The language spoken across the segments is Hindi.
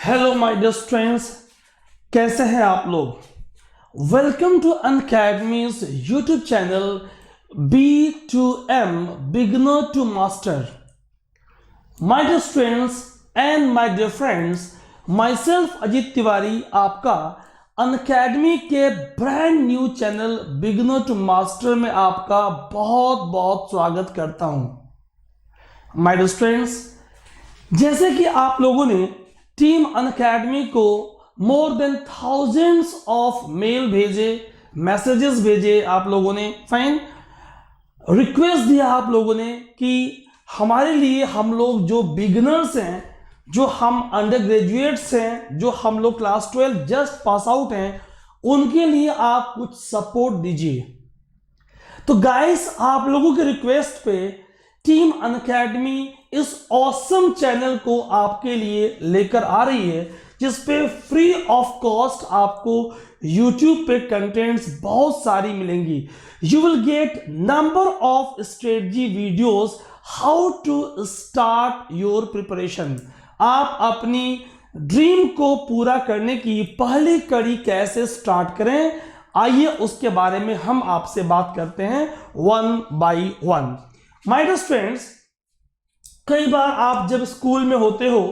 हेलो माय डियर स्टूडेंट्स, कैसे हैं आप लोग। Welcome to Unacademy's YouTube channel B2M beginner to master. My dear students and my dear friends, myself Ajit Tiwari आपका अनअकैडमी के brand new channel beginner to master में आपका बहुत बहुत स्वागत करता हूं। माय डियर स्टूडेंट्स, जैसे कि आप लोगों ने टीम अनअकैडमी को more than thousands of male भेजे, मैसेजेस भेजे आप लोगों ने, फाइन, रिक्वेस्ट दिया आप लोगों ने कि हमारे लिए, हम लोग जो बिगिनर्स हैं, जो हम अंडर ग्रेजुएट्स हैं, जो हम लोग क्लास 12 जस्ट पास आउट हैं, उनके लिए आप कुछ सपोर्ट दीजिए। तो गाइस, आप लोगों के रिक्वेस्ट पे टीम अनअकैडमी इस ऑसम चैनल को आपके लिए लेकर आ रही है, जिसपे फ्री ऑफ कॉस्ट आपको YouTube पे कंटेंट्स बहुत सारी मिलेंगी। You will get number of strategy videos how to start your preparation. आप अपनी ड्रीम को पूरा करने की पहली कड़ी कैसे स्टार्ट करें, आइए उसके बारे में हम आपसे बात करते हैं one by one. My dear students, कई बार आप जब स्कूल में होते हो,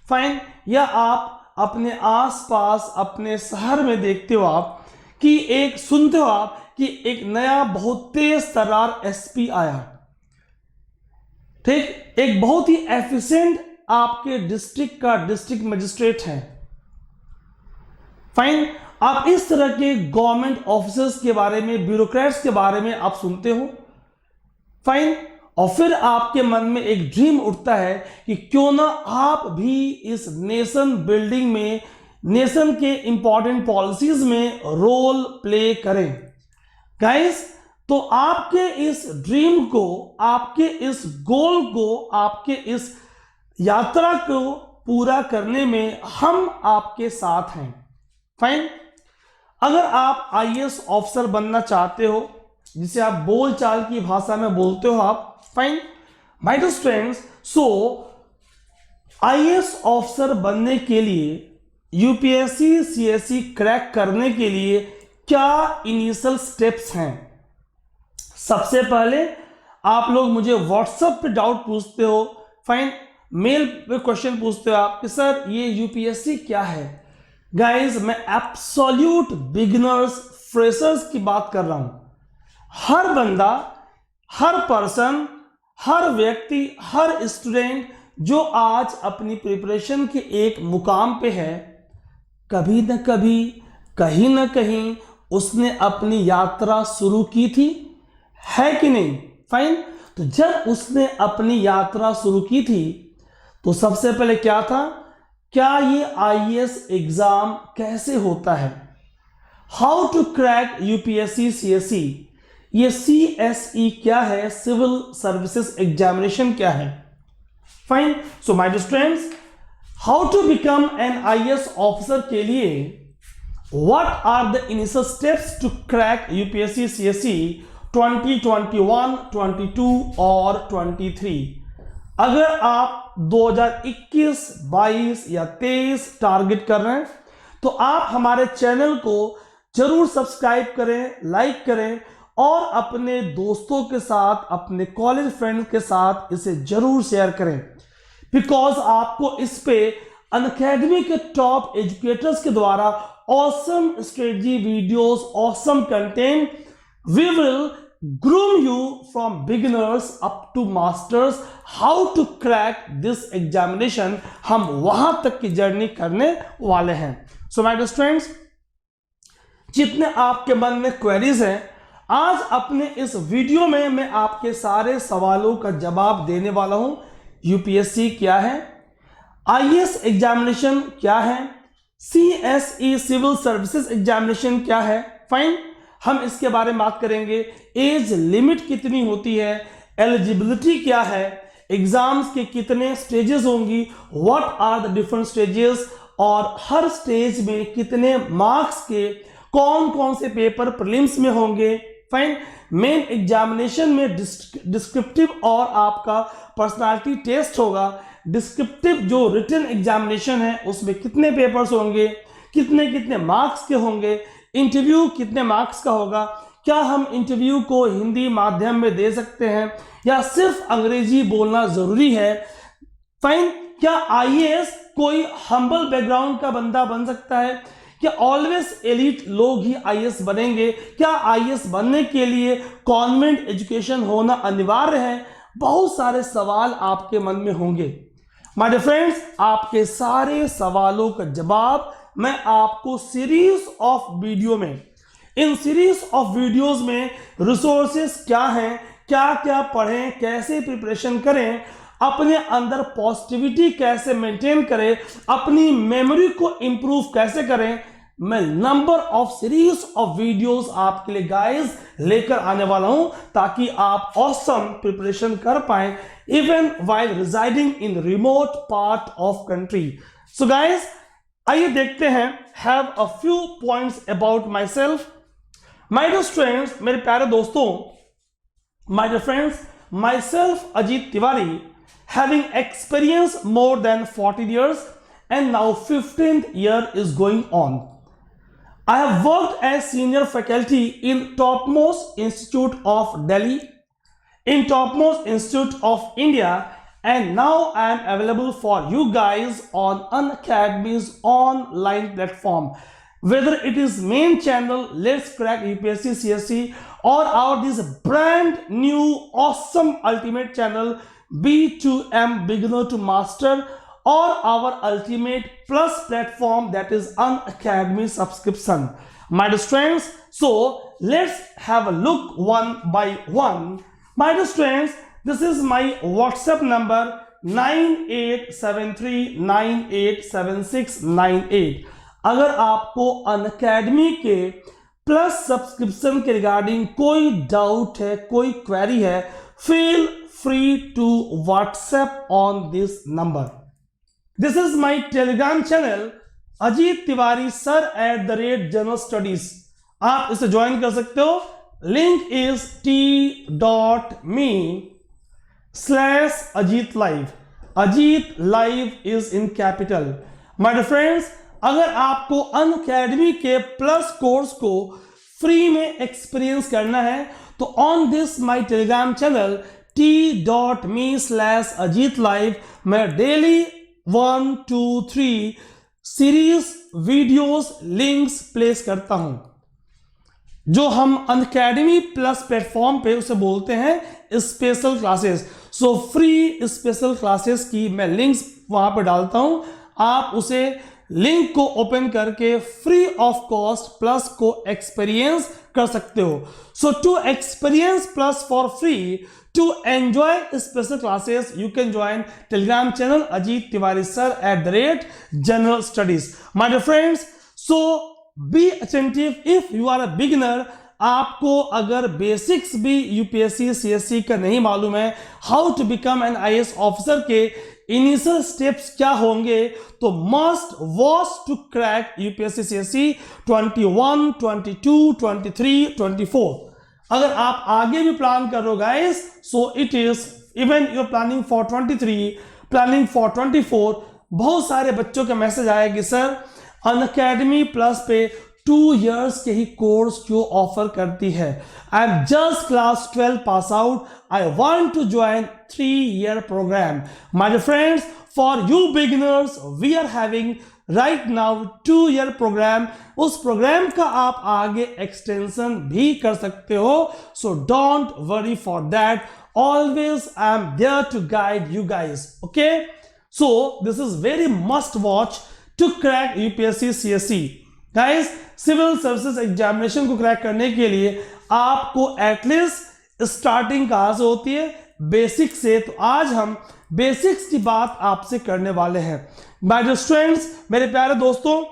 फाइन, या आप अपने आसपास अपने शहर में देखते हो आप कि एक सुनते हो आप कि एक नया बहुत तेज तर्रार एसपी आया, ठीक, एक बहुत ही एफिशिएंट आपके डिस्ट्रिक्ट का डिस्ट्रिक्ट मजिस्ट्रेट है, फाइन। आप इस तरह के गवर्नमेंट ऑफिसर्स के बारे में, ब्यूरोक्रेट्स के बारे में आप सुनते हो, फाइन, और फिर आपके मन में एक ड्रीम उठता है कि क्यों ना आप भी इस नेशन बिल्डिंग में, नेशन के इंपॉर्टेंट पॉलिसीज में रोल प्ले करें। गाइस, तो आपके इस ड्रीम को, आपके इस गोल को, आपके इस यात्रा को पूरा करने में हम आपके साथ हैं, फाइन। अगर आप आईएएस ऑफिसर बनना चाहते हो, जिसे आप बोलचाल की भाषा में बोलते हो आप, fine, my dear students, so IAS officer बनने के लिए, यूपीएससी सीएससी क्रैक करने के लिए क्या इनिशियल स्टेप्स हैं। सबसे पहले आप लोग मुझे व्हाट्सएप पे डाउट पूछते हो, फाइन, मेल पे क्वेश्चन पूछते हो आप कि सर ये यूपीएससी क्या है। गाइस, मैं एब्सोल्यूट बिगिनर्स, फ्रेशर्स की बात कर रहा हूं। हर बंदा, हर पर्सन, हर व्यक्ति, हर स्टूडेंट जो आज अपनी प्रिपरेशन के एक मुकाम पे है, कभी न कभी, कहीं ना कहीं उसने अपनी यात्रा शुरू की थी, है कि नहीं, फाइन। तो जब उसने अपनी यात्रा शुरू की थी तो सबसे पहले क्या था, क्या ये आईएएस एग्जाम कैसे होता है, how to crack UPSC CSC, ये सीएसई क्या है, सिविल सर्विसेज एग्जामिनेशन क्या है, fine. So my dear students, how to become an IAS officer के लिए what are the initial steps to crack UPSC CSC 2021, 22 और 23। अगर आप 2021, 22 या 23 टारगेट कर रहे हैं तो आप हमारे चैनल को जरूर सब्सक्राइब करें, लाइक करें और अपने दोस्तों के साथ, अपने कॉलेज फ्रेंड्स के साथ इसे जरूर शेयर करें, बिकॉज आपको इस पे अनअकैडमी के टॉप एजुकेटर्स के द्वारा awesome strategy videos, awesome content, we will groom you from beginners up to masters, how to crack this examination, हम वहां तक की जर्नी करने वाले हैं। सो माय डियर स्टूडेंट्स, जितने आपके मन में क्वेरीज हैं, आज अपने इस वीडियो में मैं आपके सारे सवालों का जवाब देने वाला हूं। यूपीएससी क्या है, आईएएस एग्जामिनेशन क्या है, सीएसई सिविल सर्विसेज एग्जामिनेशन क्या है, फाइन, हम इसके बारे में बात करेंगे। एज लिमिट कितनी होती है, एलिजिबिलिटी क्या है, एग्जाम्स के कितने स्टेजेस होंगी, what are the different stages, और हर स्टेज में कितने मार्क्स के कौन कौन से पेपर प्रीलिम्स में होंगे, फाइन। मेन एग्जामिनेशन में डिस्क्रिप्टिव और आपका पर्सनालिटी टेस्ट होगा। डिस्क्रिप्टिव जो रिटन एग्जामिनेशन है उसमें कितने पेपर्स होंगे, कितने कितने मार्क्स के होंगे, इंटरव्यू कितने मार्क्स का होगा, क्या हम इंटरव्यू को हिंदी माध्यम में दे सकते हैं या सिर्फ अंग्रेजी बोलना जरूरी है, फाइन, क्या आईएएस कोई हम्बल बैकग्राउंड का बंदा बन सकता है, क्या ऑलवेज एलिट लोग ही आईएएस बनेंगे, क्या आईएएस बनने के लिए कॉन्वेंट एजुकेशन होना अनिवार्य है, बहुत सारे सवाल आपके मन में होंगे। माय डियर फ्रेंड्स, आपके सारे सवालों का जवाब मैं आपको सीरीज ऑफ वीडियो में, इन सीरीज ऑफ वीडियोस में रिसोर्सेस क्या हैं, क्या क्या पढ़ें, कैसे प्रिपरेशन करें, अपने अंदर पॉजिटिविटी कैसे मेंटेन करें, अपनी मेमोरी को इंप्रूव कैसे करें, मैं number of series of videos आपके लिए गाइस लेकर आने वाला हूं ताकि आप ऑसम प्रिपरेशन कर पाएं even while residing in remote part of country. So guys, आइए देखते हैं, have a few points about myself. My dear students, मेरे प्यारे दोस्तों, my dear friends, myself Ajit Tiwari, having experienced more than 40 years and now 15th year is going on. I have worked as senior faculty in topmost institute of Delhi, in topmost institute of India, and now I am available for you guys on Unacademy's online platform. Whether it is main channel Let's Crack UPSC CSC or our this brand new awesome ultimate channel B2M Beginner to Master or our ultimate plus platform that is Unacademy subscription. My dear students, so let's have a look one by one. My dear students, this is my WhatsApp number 9873987698. अगर आपको Unacademy के प्लस सब्सक्रिप्शन के रिगार्डिंग कोई डाउट है, कोई क्वेरी है, feel free to WhatsApp on this number. This is my Telegram channel Ajit Tiwari sir @General Studies. आप इसे ज्वाइन कर सकते हो। Link is t.me/Ajit Live. Ajit live is in capital. My dear friends, अगर आपको अनअकैडमी के प्लस कोर्स को फ्री में एक्सपीरियंस करना है तो on this my Telegram channel t.me/Ajit Live मैं daily 1, 2, 3 series videos links place करता हूं। जो हम अनअकैडमी प्लस प्लेटफॉर्म पे उसे बोलते हैं special classes. So free special classes की मैं लिंक्स वहां पर डालता हूं, आप उसे लिंक को ओपन करके फ्री ऑफ कॉस्ट प्लस को एक्सपीरियंस कर सकते हो। So to experience plus for free, to enjoy special classes, you can join Telegram channel Ajit Tiwari Sir @General Studies. My dear friends, so be attentive if you are a beginner. आपको अगर बेसिक्स भी यूपीएससी सीएससी का नहीं मालूम है, how to become an IAS officer के इनिशियल स्टेप्स क्या होंगे, तो must watch to crack UPSC CSC 21, 22, 23, 24। अगर आप आगे भी प्लान कर रहे हो guys, so it is even your planning for 23, planning for 24। बहुत सारे बच्चों का मैसेज आया कि सर अनअकैडमी प्लस पे 2 years के ही कोर्स क्यों ऑफर करती है, I am just class 12 pass out, I want to join 3-year program. My dear friends, for you beginners we are having right now 2-year program. उस प्रोग्राम का आप आगे एक्सटेंशन भी कर सकते हो, so don't worry for that, always I am there to guide you guys. Okay, so this is very must watch to crack UPSC CSC. Guys, civil services examination को क्रैक करने के लिए आपको एटलीस्ट स्टार्टिंग कहां से होती है, बेसिक से। तो आज हम बेसिक्स की बात आपसे करने वाले हैं। माय डियर स्टूडेंट्स, मेरे प्यारे दोस्तों,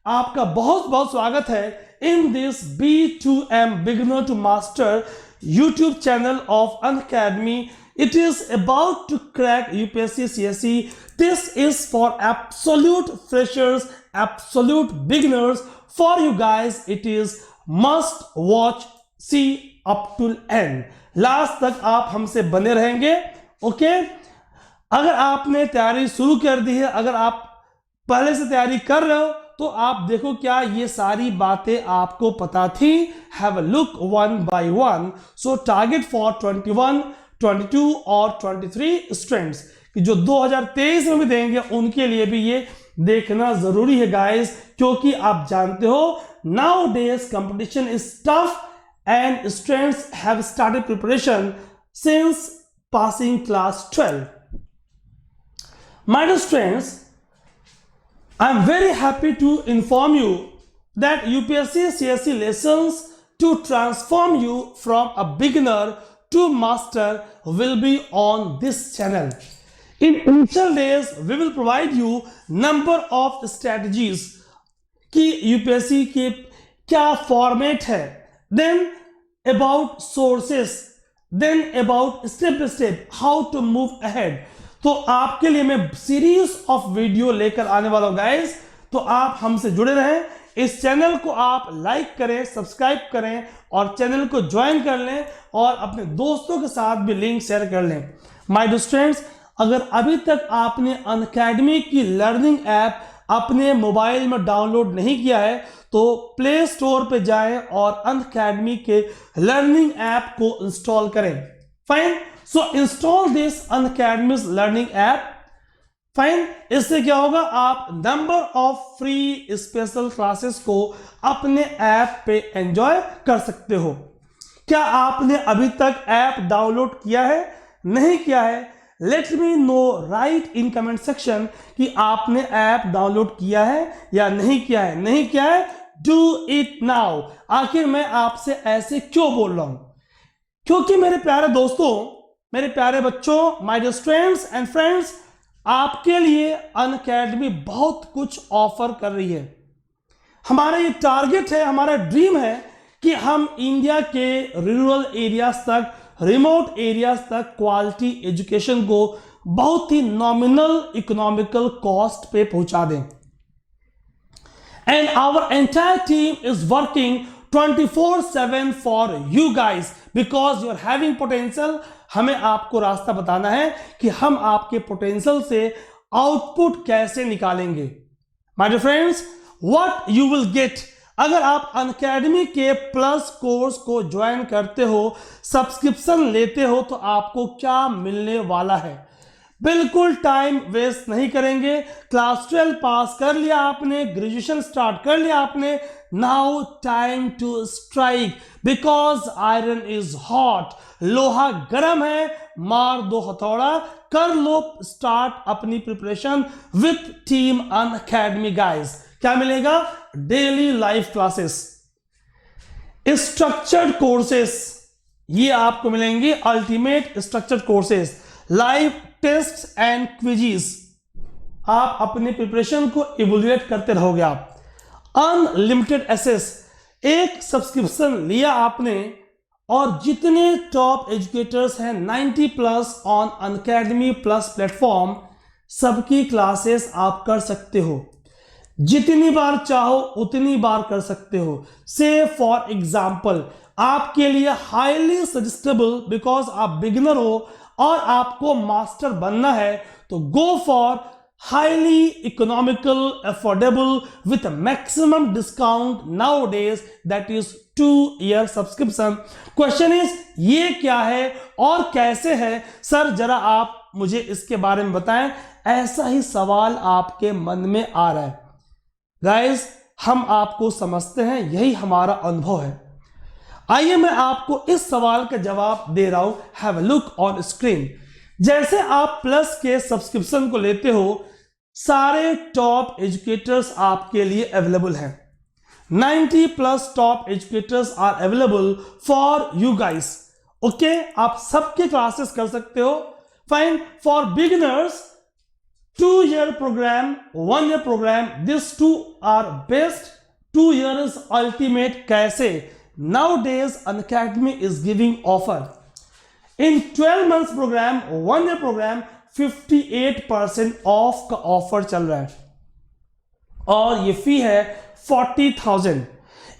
आपका बहुत बहुत स्वागत है in this B2M beginner to master YouTube channel of Unacademy. It is about to crack UPSC CSE. This is for absolute freshers, absolute beginners. For you guys, it is must watch, see up to end. Last तक आप हमसे बने रहेंगे, ओके? अगर आपने तैयारी शुरू कर दी है, अगर आप पहले से तैयारी कर रहे हो, तो आप देखो क्या ये सारी बातें आपको पता थी। Have a look one by one. So target for 21, 22 और 23 स्टूडेंट्स कि जो 2023 में भी देंगे उनके लिए भी ये देखना जरूरी है गाइस, क्योंकि आप जानते हो now days competition is tough and students have started preparation since passing class 12। My dear students, I am very happy to inform you that UPSC CSE lessons to transform you from a beginner to master will be on this channel. In initial days, we will provide you number of strategies कि UPSC के क्या format है, then about sources, then about step by step how to move ahead. तो आपके लिए मैं सीरीज ऑफ वीडियो लेकर आने वाला हूं गाइस, तो आप हमसे जुड़े रहें। इस चैनल को आप लाइक करें, सब्सक्राइब करें और चैनल को ज्वाइन कर लें और अपने दोस्तों के साथ भी लिंक शेयर कर लें। माय डियर स्टूडेंट्स, अगर अभी तक आपने अनअकैडमी की लर्निंग ऐप अपने मोबाइल में डाउनलोड नहीं किया है तो प्ले स्टोर पे जाएं और अनअकैडमी के लर्निंग ऐप को इंस्टॉल करें। Fine, so install this Unacademy learning app. Fine, इससे क्या होगा, आप number of free special classes को अपने ऐप पे एंजॉय कर सकते हो। क्या आपने अभी तक ऐप डाउनलोड किया है, नहीं किया है? Let me know right in comment section कि आपने ऐप डाउनलोड किया है या नहीं किया है। नहीं किया है, डू इट नाउ। आखिर मैं आपसे ऐसे क्यों बोल रहा हूं? क्योंकि मेरे प्यारे दोस्तों, मेरे प्यारे बच्चों, my dear students and friends, आपके लिए अनअकैडमी बहुत कुछ ऑफर कर रही है। हमारा ये टारगेट है, हमारा ड्रीम है कि हम इंडिया के रूरल एरियाज तक, रिमोट एरियाज तक क्वालिटी एजुकेशन को बहुत ही नॉमिनल इकोनॉमिकल कॉस्ट पे पहुंचा दें। And our entire team is working 24/7 for you guys because you are having potential. हमें आपको रास्ता बताना है कि हम आपके पोटेंशियल से आउटपुट कैसे निकालेंगे। My dear friends, what you will get अगर आप अनअकैडमी के प्लस कोर्स को ज्वाइन करते हो, सब्सक्रिप्शन लेते हो, तो आपको क्या मिलने वाला है। बिल्कुल टाइम वेस्ट नहीं करेंगे। क्लास 12 पास कर लिया आपने, ग्रेजुएशन स्टार्ट कर लिया आपने, now time to strike because iron is hot. लोहा गर्म है, मार दो हथौड़ा, कर लो स्टार्ट अपनी preparation with team Unacademy guys. क्या मिलेगा? Daily live classes, structured courses, ये आपको मिलेंगे ultimate structured courses, live test and quizzes. आप अपने प्रिपरेशन को इवोल्यूएट करते रहोगे। आप अनलिमिटेड एसेस, एक सब्सक्रिप्शन लिया आपने और जितने टॉप एजुकेटर्स हैं 90+ ऑन अनअकैडमी प्लस प्लेटफॉर्म, सबकी क्लासेस आप कर सकते हो। जितनी बार चाहो उतनी बार कर सकते हो। से फॉर एग्जाम्पल, आपके लिए हाईली सजेस्टेबल बिकॉज आप बिगिनर हो और आपको मास्टर बनना है, तो go for highly economical affordable with maximum discount now days, that is 2-year subscription. Question is, ये क्या है और कैसे है सर, जरा आप मुझे इसके बारे में बताएं। ऐसा ही सवाल आपके मन में आ रहा है गाइस, हम आपको समझते हैं, यही हमारा अनुभव है। आइए मैं आपको इस सवाल का जवाब दे रहा हूं। Have a look on screen. जैसे आप प्लस के सब्सक्रिप्शन को लेते हो, सारे टॉप एजुकेटर्स आपके लिए अवेलेबल हैं। 90+ top educators are available for you guys. Okay, आप सबके क्लासेस कर सकते हो। Fine, for beginners 2-year program, 1-year program, these two are best. 2 years ultimate कैसे? Nowadays Unacademy is giving offer. In 12 months program, 1-year program, 58% of का ऑफर चल रहा है और ये फी है 40,000।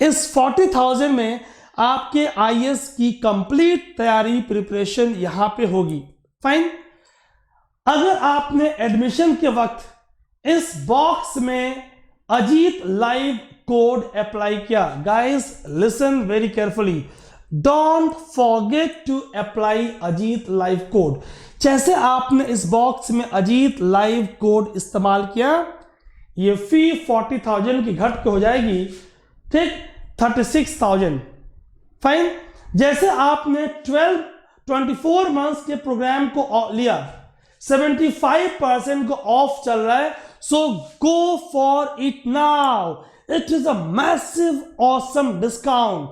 इस 40,000 में आपके IAS की कंप्लीट तैयारी प्रिपरेशन यहां पे होगी। फाइन, अगर आपने एडमिशन के वक्त इस बॉक्स में अजीत लाइव कोड अप्लाई किया, guys listen very carefully, don't forget to apply Ajit live code. जैसे आपने इस बॉक्स में अजीत लाइव कोड इस्तेमाल किया, ये फी 40,000 की घट के हो जाएगी, ठीक, 36,000, फाइन। जैसे आपने 24 मंथ्स के प्रोग्राम को लिया, 75% को ऑफ चल रहा है, so go for it now, it is a massive awesome discount,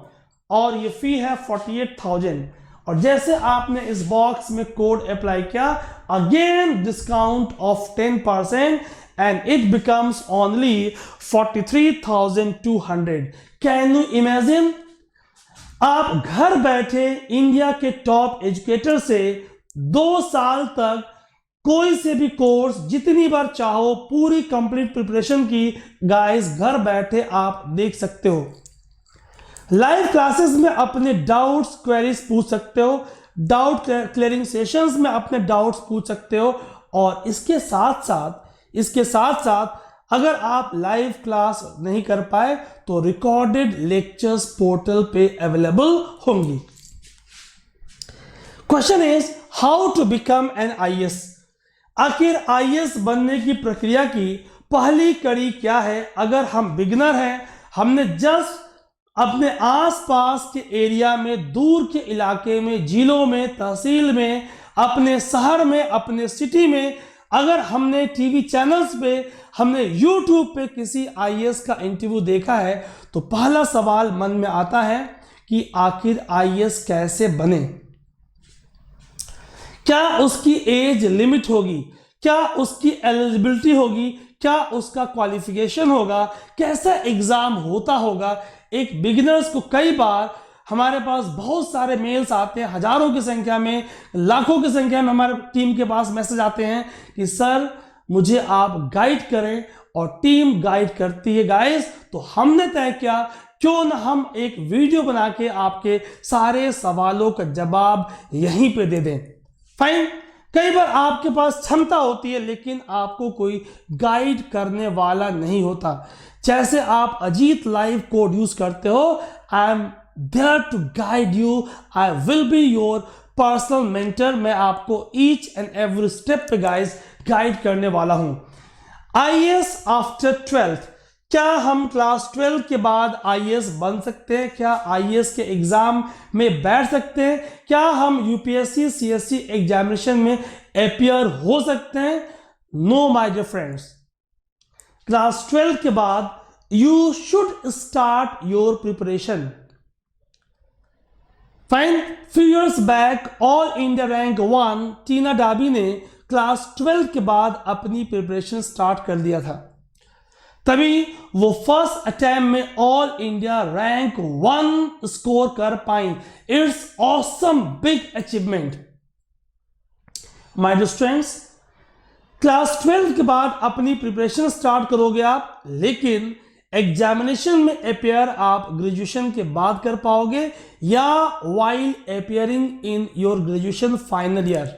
और ये फी है 48,000। और जैसे आपने इस बॉक्स में कोड अप्लाई किया, again discount of 10% and it becomes only 43,200। Can you imagine, आप घर बैठे इंडिया के टॉप एजुकेटर से 2 साल तक कोई से भी कोर्स जितनी बार चाहो पूरी कंप्लीट प्रिपरेशन की गाइस घर बैठे आप देख सकते हो। लाइव क्लासेस में अपने डाउट्स क्वेरीज पूछ सकते हो, डाउट क्लियरिंग सेशंस में अपने डाउट्स पूछ सकते हो, और इसके साथ साथ अगर आप लाइव क्लास नहीं कर पाए तो रिकॉर्डेड लेक्चर्स पोर्टल पे अवेलेबल होंगी। Question is how to become an IAS। आखिर IAS बनने की प्रक्रिया की पहली कड़ी क्या है? अगर हम बिगिनर हैं, हमने जस्ट अपने आसपास के एरिया में, दूर के इलाके में, जिलों में, तहसील में, अपने शहर में, अपने सिटी में, अगर हमने टीवी चैनल्स पे, हमने यूट्यूब पे किसी IAS का इंटरव्यू देखा है, तो पहला सवाल मन में आता है कि आखिर IAS कैसे बने? क्या उसकी एज लिमिट होगी? क्या उसकी एलिजिबिलिटी होगी? क्या उसका क्वालिफिकेशन होगा? कैसा एग्जाम होता होगा? एक बिगिनर्स को कई बार हमारे पास बहुत सारे मेल्स आते हैं, हजारों की संख्या में, लाखों की संख्या में हमारे टीम के पास मैसेज आते हैं कि सर मुझे आप गाइड करें, और टीम गाइड करती है गाइस। तो हमने तय किया क्यों ना हम एक वीडियो बना के आपके सारे सवालों का जवाब यहीं पे दे दें। फाइन, कई बार आपके पास क्षमता होती है लेकिन आपको कोई गाइड करने वाला नहीं होता। जैसे आप अजीत लाइव कोड यूज करते हो, I am there to guide you, I will be your personal mentor. मैं आपको ईच एंड एवरी स्टेप पे गाइस गाइड करने वाला हूं। IAS आफ्टर 12th, क्या हम क्लास 12 के बाद IAS बन सकते हैं? क्या IAS के एग्जाम में बैठ सकते हैं? क्या हम UPSC CSC एग्जामिनेशन में अपीयर हो सकते हैं? No my dear friends, class 12 के बाद you should start your preparation. Fine, few years back all India rank 1 Tina Dabi ने क्लास 12 के बाद अपनी प्रिपरेशन स्टार्ट कर दिया था, तभी वो फर्स्ट अटेम्प्ट में ऑल इंडिया रैंक 1 स्कोर कर पाई। It's awesome big achievement. My dear students, class 12 के बाद अपनी प्रिपरेशन स्टार्ट करोगे आप, लेकिन एग्जामिनेशन में अपेयर आप ग्रेजुएशन के बाद कर पाओगे या while appearing in your graduation final year.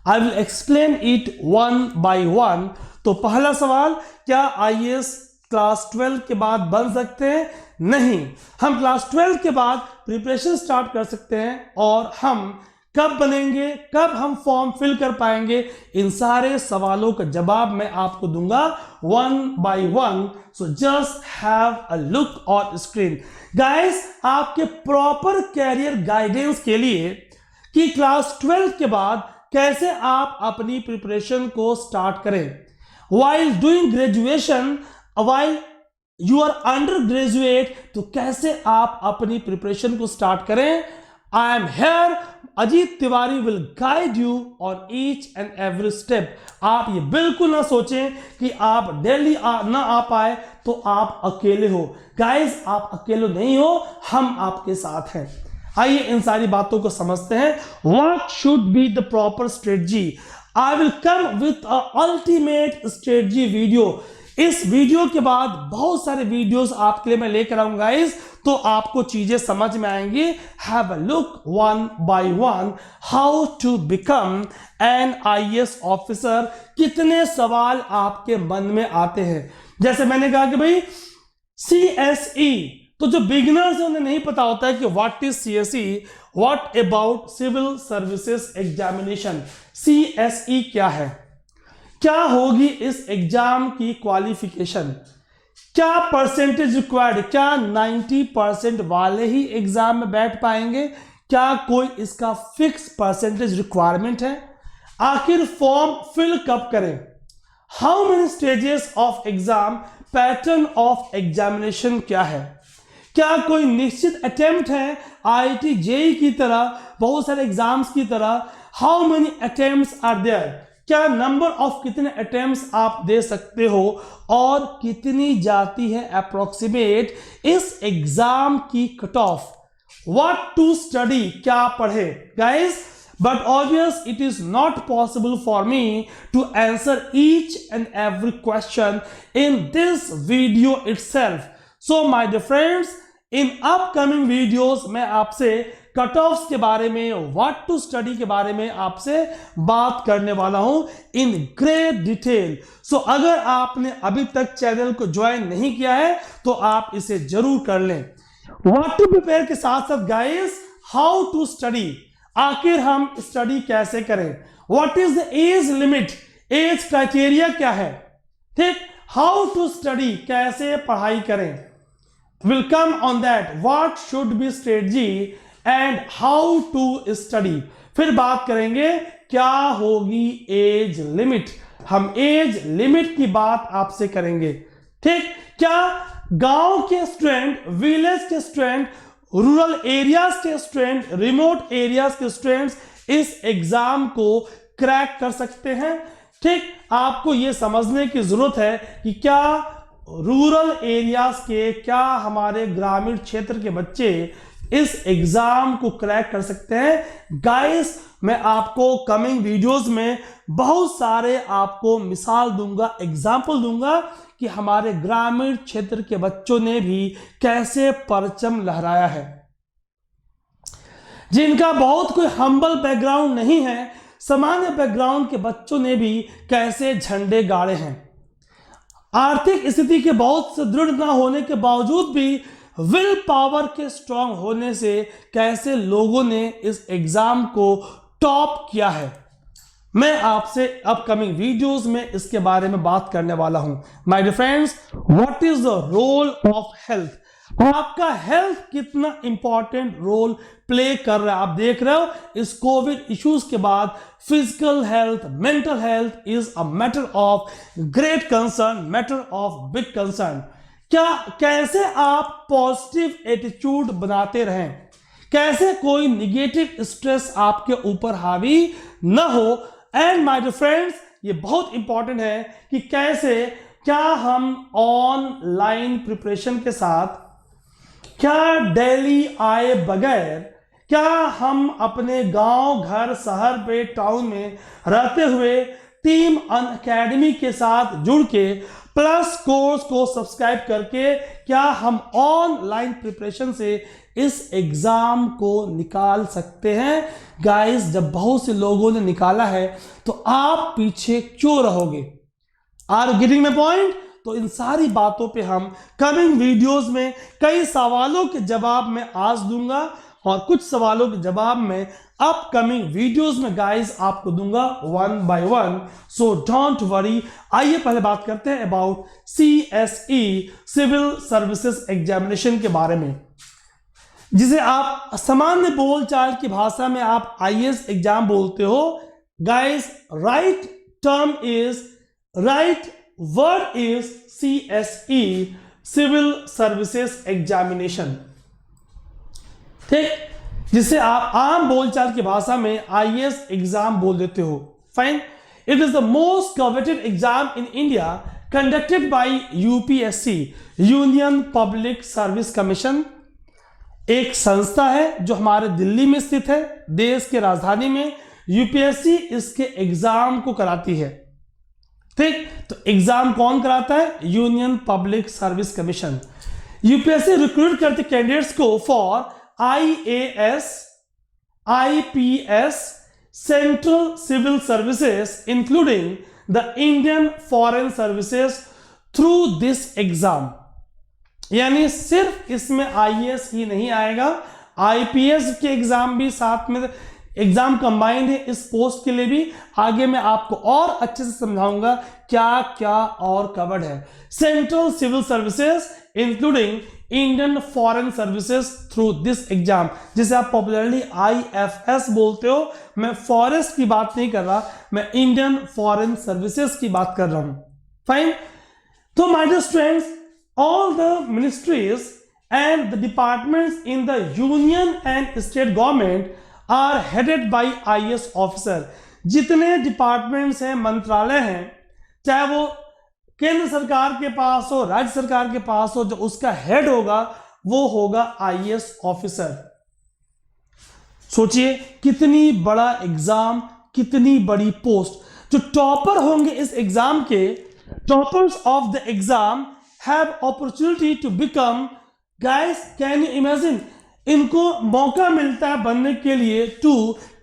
I will explain it one by one. तो पहला सवाल, क्या IAS क्लास 12 के बाद बन सकते हैं? नहीं, हम क्लास 12 के बाद प्रिपरेशन स्टार्ट कर सकते हैं, और हम कब बनेंगे, कब हम फॉर्म फिल कर पाएंगे, इन सारे सवालों का जवाब मैं आपको दूंगा one by one. So just have a look on screen guys. आपके प्रॉपर कैरियर गाइडेंस के लिए कि क्लास 12 के बाद कैसे आप अपनी प्रिपरेशन को स्टार्ट करें, while doing graduation, while you are undergraduate, तो कैसे आप अपनी प्रिपरेशन को स्टार्ट करें। I am here, Ajit Tiwari will guide you on each and every step. आप ये बिल्कुल ना सोचें कि आप डेली ना आ पाए तो आप अकेले हो। गाइस, आप अकेले नहीं हो, हम आपके साथ हैं। आइए इन सारी बातों को समझते हैं। What should be the proper strategy? I will come with a ultimate strategy video इस वीडियो के बाद बहुत सारे वीडियोस आपके लिए मैं लेकर आऊंगा गाइस, तो आपको चीजें समझ में आएंगी। Have a look one by one how to become an IAS officer. कितने सवाल आपके मन में आते हैं, जैसे मैंने कहा कि भाई सीएसई, तो जो बिगिनर्स है उन्हें नहीं पता होता है कि what is CSE, what about civil services examination. CSE क्या है, क्या होगी इस एग्जाम की क्वालिफिकेशन, क्या परसेंटेज रिक्वायर्ड, क्या 90% वाले ही एग्जाम में बैठ पाएंगे, क्या कोई इसका फिक्स परसेंटेज रिक्वायरमेंट है, आखिर फॉर्म फिल कब करें, how many stages of exam, pattern of examination क्या है, क्या कोई निश्चित अटेम्प्ट है आईआईटी जेईई की तरह, बहुत सारे एग्जाम्स की तरह, how many attempts are there, क्या नंबर ऑफ कितने अटेम्प्ट्स आप दे सकते हो और कितनी जाती है अप्रोक्सीमेट इस एग्जाम की cut off, what to study, क्या पढ़े guys. But obvious it is not possible for me to answer each and every question in this video itself. So my dear friends, in upcoming videos मैं आपसे कट ऑफ्स के बारे में, व्हाट टू स्टडी के बारे में आपसे बात करने वाला हूं इन ग्रेट डिटेल। सो अगर आपने अभी तक चैनल को ज्वाइन नहीं किया है तो आप इसे जरूर कर लें। व्हाट टू प्रिपेयर के साथ साथ गाइस हाउ टू स्टडी, आखिर हम स्टडी कैसे करें, what is the age limit, age criteria क्या है, ठीक, हाउ टू स्टडी, कैसे पढ़ाई करें, will come on that, what should be strategy and how to study. फिर बात करेंगे क्या होगी एज लिमिट, हम एज लिमिट की बात आपसे करेंगे, ठीक, क्या गांव के स्टूडेंट, विलेज के स्टूडेंट, रूरल एरियाज के स्टूडेंट, रिमोट एरियाज के स्टूडेंट्स इस एग्जाम को क्रैक कर सकते हैं, ठीक। आपको यह समझने की जरूरत है कि क्या रूरल एरियाज के, क्या हमारे ग्रामीण क्षेत्र के बच्चे इस एग्जाम को क्रैक कर सकते हैं। गाइस मैं आपको कमिंग वीडियोस में बहुत सारे आपको मिसाल दूंगा, एग्जाम्पल दूंगा कि हमारे ग्रामीण क्षेत्र के बच्चों ने भी कैसे परचम लहराया है, जिनका बहुत कोई हम्बल बैकग्राउंड नहीं है, सामान्य बैकग्राउंड के बच्चों ने भी कैसे झंडे गाड़े हैं, आर्थिक स्थिति के बहुत सुदृढ़ न होने के बावजूद भी विल पावर के स्ट्रांग होने से कैसे लोगों ने इस एग्जाम को टॉप किया है। मैं आपसे अपकमिंग वीडियोस में इसके बारे में बात करने वाला हूं। My dear friends, what is the role of health, आपका हेल्थ कितना इंपॉर्टेंट रोल प्ले कर रहा है। आप देख रहे हो इस कोविड इश्यूज के बाद physical health, mental health is a matter of great concern, matter of big concern. क्या कैसे आप पॉजिटिव एटीट्यूड बनाते रहें, कैसे कोई निगेटिव स्ट्रेस आपके ऊपर हावी न हो। एंड माय डियर फ्रेंड्स, ये बहुत इंपॉर्टेंट है कि कैसे, क्या हम ऑनलाइन प्रिपरेशन के साथ, क्या डेली आए बगैर, क्या हम अपने गांव, घर, शहर पे, टाउन में रहते हुए टीम अनअकैडमी के साथ जुड़ के प्लस कोर्स को सब्सक्राइब करके क्या हम ऑनलाइन प्रिपरेशन से इस एग्जाम को निकाल सकते हैं। गाइस जब बहुत से लोगों ने निकाला है तो आप पीछे क्यों रहोगे। Are you getting my point. तो इन सारी बातों पे हम कमिंग वीडियोस में कई सवालों के जवाब मैं आज दूंगा और कुछ सवालों के जवाब में अपकमिंग वीडियोस में गाइस आपको दूंगा one by one. So don't worry. आइए पहले बात करते हैं about CSE, civil services examination के बारे में, जिसे आप सामान्य बोलचाल की भाषा में आप आईएएस एग्जाम बोलते हो। Guys right term is, right word is CSE, civil services examination, ठीक, जिसे आप आम बोलचाल की भाषा में आईएएस एग्जाम बोल देते हो। Fine. It is the most coveted exam in India conducted by UPSC, union public service commission. एक संस्था है जो हमारे दिल्ली में स्थित है, देश के राजधानी में। यूपीएससी इसके एग्जाम को कराती है। ठीक, तो एग्जाम कौन कराता है? Union public service commission. UPSC recruit करते कैंडिडेट्स को for IAS, IPS, central civil services including the Indian foreign services through this exam. यानी सिर्फ इसमें आईएएस ही नहीं आएगा, आईपीएस के एग्जाम भी साथ में, एग्जाम कंबाइंड है इस पोस्ट के लिए भी। आगे मैं आपको और अच्छे से समझाऊंगा क्या क्या और कवर्ड है। Central civil services including Indian foreign services through this exam, जिसे आप पॉपुलरली आईएफएस बोलते हो। मैं फॉरेस्ट की बात नहीं कर रहा, मैं इंडियन फॉरेन सर्विसेज की बात कर रहा हूं। फाइन। तो my dear students, all the ministries and the departments in the union and state government are headed by IAS officer। जितने डिपार्टमेंट्स हैं, मंत्रालय हैं, चाहे वो केंद्र सरकार के पास हो, राज्य सरकार के पास हो, जो उसका हेड होगा वो होगा IAS ऑफिसर। सोचिए कितनी बड़ा एग्जाम, कितनी बड़ी पोस्ट। जो टॉपर होंगे इस एग्जाम के, toppers of the exam have opportunity to become, guys can you imagine, इनको मौका मिलता है बनने के लिए to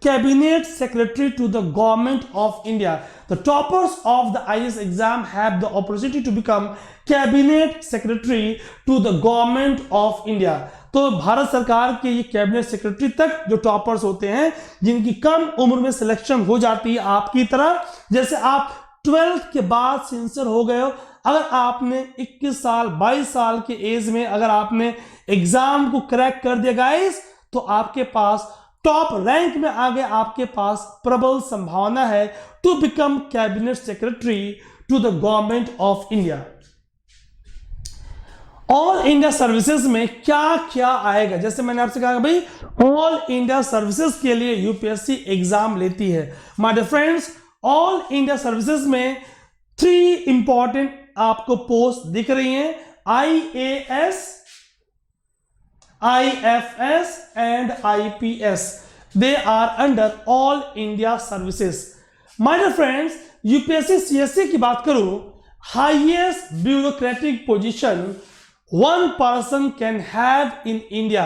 cabinet secretary to the government of India। The toppers of the IAS exam have the opportunity to become cabinet secretary to the government of India। तो भारत सरकार के ये कैबिनेट सेक्रेटरी तक जो टॉपर्स होते हैं, जिनकी कम उम्र में सिलेक्शन हो जाती है, आपकी तरह जैसे आप 12th के बाद सिंसियर हो गए हो, अगर आपने 21 साल 22 साल के एज में अगर आपने एग्जाम को क्रैक कर दिया गाइस, तो आपके पास टॉप रैंक में आ गए, आपके पास प्रबल संभावना है to become cabinet secretary to the government of India. All India services में क्या क्या आएगा? जैसे मैंने आपसे कहा भाई, ऑल इंडिया सर्विसेज के लिए यूपीएससी एग्जाम लेती है। My dear friends, all India services में 3 इंपॉर्टेंट आपको पोस्ट दिख रही हैं, IAS, IFS and IPS. They are under all India services. My dear friends, UPSC CSC की बात करूं, highest bureaucratic position one person can have in India.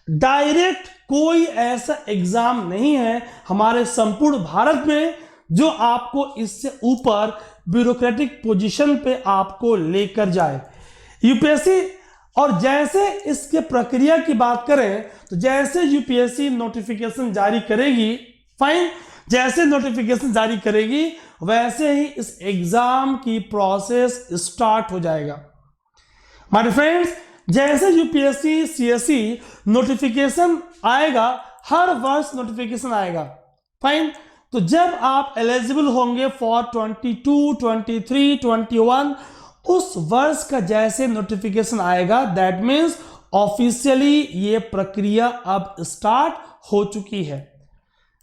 Direct कोई ऐसा एग्जाम नहीं है हमारे संपूर्ण भारत में जो आपको इससे ऊपर ब्यूरोक्रेटिक पोजीशन पे आपको लेकर जाए यूपीएससी। और जैसे इसके प्रक्रिया की बात करें तो जैसे यूपीएससी नोटिफिकेशन जारी करेगी, फाइन, जैसे नोटिफिकेशन जारी करेगी वैसे ही इस एग्जाम की प्रोसेस स्टार्ट हो जाएगा। माय डियर फ्रेंड्स, जैसे यूपीएससी सीएससी नोटिफिकेशन आएगा, हर वर्ष नोटिफिकेशन आएगा, फाइन। तो जब आप एलिजिबल होंगे फॉर 22, 23, 21, उस वर्ष का जैसे नोटिफिकेशन आएगा, दैट मीन्स ऑफिशियली ये प्रक्रिया अब स्टार्ट हो चुकी है।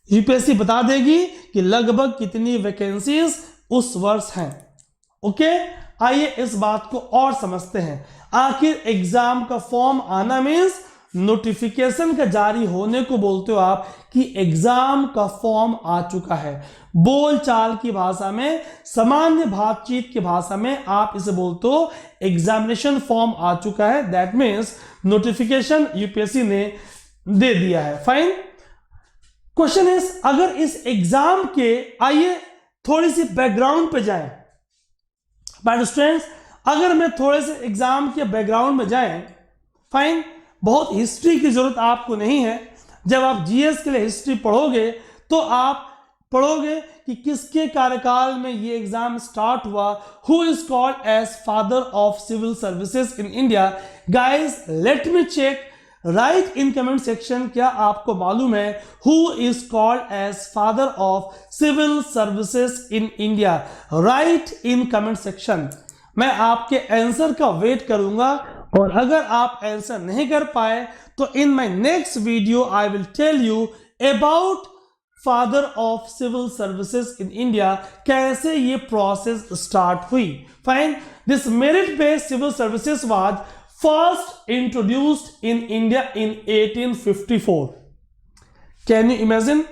यूपीएससी बता देगी कि लगभग कितनी वैकेंसीज उस वर्ष हैं। ओके, आइए इस बात को और समझते हैं। आखिर एग्जाम का फॉर्म आना मीन्स नोटिफिकेशन का जारी होने को बोलते हो आप कि एग्जाम का फॉर्म आ चुका है। बोलचाल की भाषा में, सामान्य बातचीत की भाषा में आप इसे बोलते हो एग्जामिनेशन फॉर्म आ चुका है। दैट मीन्स नोटिफिकेशन यूपीएससी ने दे दिया है। फाइन। क्वेश्चन इज, अगर इस एग्जाम के, आइए थोड़ी सी बैकग्राउंड पे जाएं। बाय स्टूडेंट्स, अगर मैं थोड़े से एग्जाम के बैकग्राउंड में जाएं, फाइन, बहुत हिस्ट्री की जरूरत आपको नहीं है। जब आप जीएस के लिए हिस्ट्री पढ़ोगे तो आप पढ़ोगे कि किसके कार्यकाल में ये एग्जाम स्टार्ट हुआ। Who is called as father of civil services in India. Guys let me check, write in comment section, क्या आपको मालूम है who is called as father of civil services in India? Write in comment section. मैं आपके आंसर का वेट करूंगा और अगर आप आंसर नहीं कर पाए तो in my next video I will tell you about father of civil services in India, कैसे ये प्रोसेस स्टार्ट हुई। Fine. This merit based civil services was first introduced in India in 1854। Can you imagine?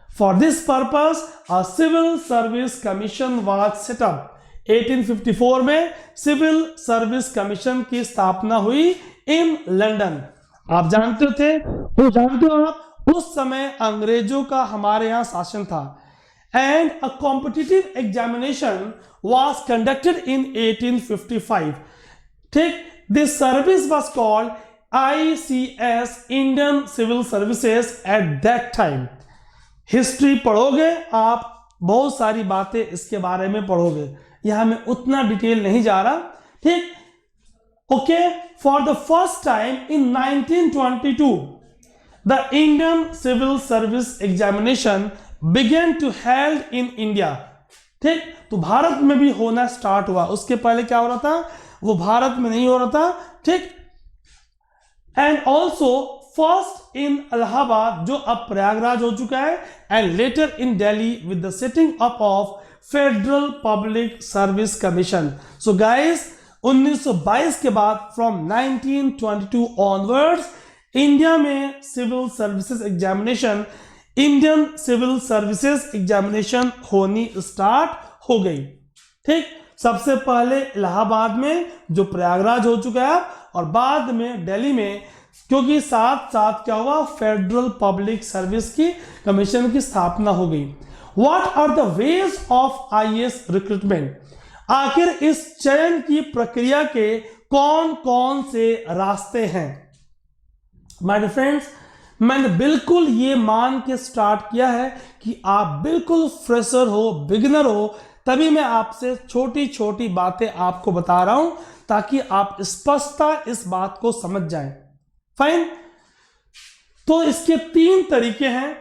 For this purpose a civil service commission was set up 1854 में सिविल सर्विस कमीशन की स्थापना हुई इन लंदन। आप जानते थे, वो जानते हो आप, उस समय अंग्रेजों का हमारे यहां शासन था। And a competitive examination was conducted in 1855. ठीक, this service was called ICS, Indian Civil Services at that time. History पढ़ोगे आप, बहुत सारी बातें इसके बारे में पढ़ोगे, यहां मैं उतना डिटेल नहीं जा रहा। ठीक, okay. For the first time in 1922 the Indian civil service examination began to held in India. ठीक, तो भारत में भी होना स्टार्ट हुआ। उसके पहले क्या हो रहा था, वो भारत में नहीं हो रहा था। ठीक, and also first in Allahabad, जो अब प्रयागराज हो चुका है, and later in Delhi with the setting up of federal public service commission. So guys, 1922 के बाद फ्रॉम 1922 ऑनवर्ड्स इंडिया में civil services examination, Indian civil services examination होनी स्टार्ट हो गई। ठीक, सबसे पहले इलाहाबाद में, जो प्रयागराज हो चुका है, और बाद में दिल्ली में, क्योंकि साथ साथ क्या हुआ, फेडरल पब्लिक सर्विस की कमीशन की स्थापना हो गई। What are the ways of IAS recruitment? आखिर इस चयन की प्रक्रिया के कौन कौन से रास्ते हैं? माय डियर फ्रेंड्स, मैंने बिल्कुल ये मान के स्टार्ट किया है कि आप बिल्कुल फ्रेशर हो, बिगिनर हो, तभी मैं आपसे छोटी छोटी बातें आपको बता रहा हूं, ताकि आप स्पष्टता इस बात को समझ जाएं। फाइन, तो इसके 3 तरीके हैं।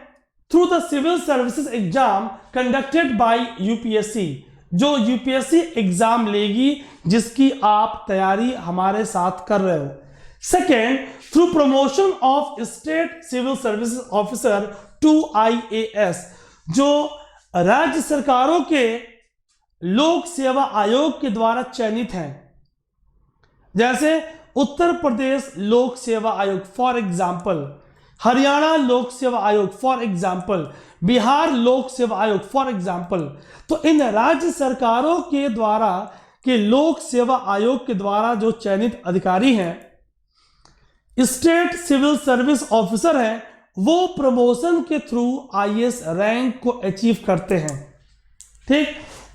Through the civil services exam conducted by UPSC, जो यूपीएससी एग्जाम लेगी, जिसकी आप तैयारी हमारे साथ कर रहे हो। Second, through promotion of state civil services officer to IAS, जो राज्य सरकारों के लोक सेवा आयोग के द्वारा चयनित हैं। जैसे उत्तर प्रदेश लोक सेवा आयोग फॉर एग्जाम्पल, हरियाणा लोक सेवा आयोग फॉर एग्जाम्पल, बिहार लोक सेवा आयोग फॉर एग्जाम्पल। तो इन राज्य सरकारों के द्वारा के लोक सेवा आयोग के द्वारा जो चयनित अधिकारी हैं, स्टेट सिविल सर्विस ऑफिसर हैं, वो प्रमोशन के थ्रू IAS रैंक को अचीव करते हैं। ठीक,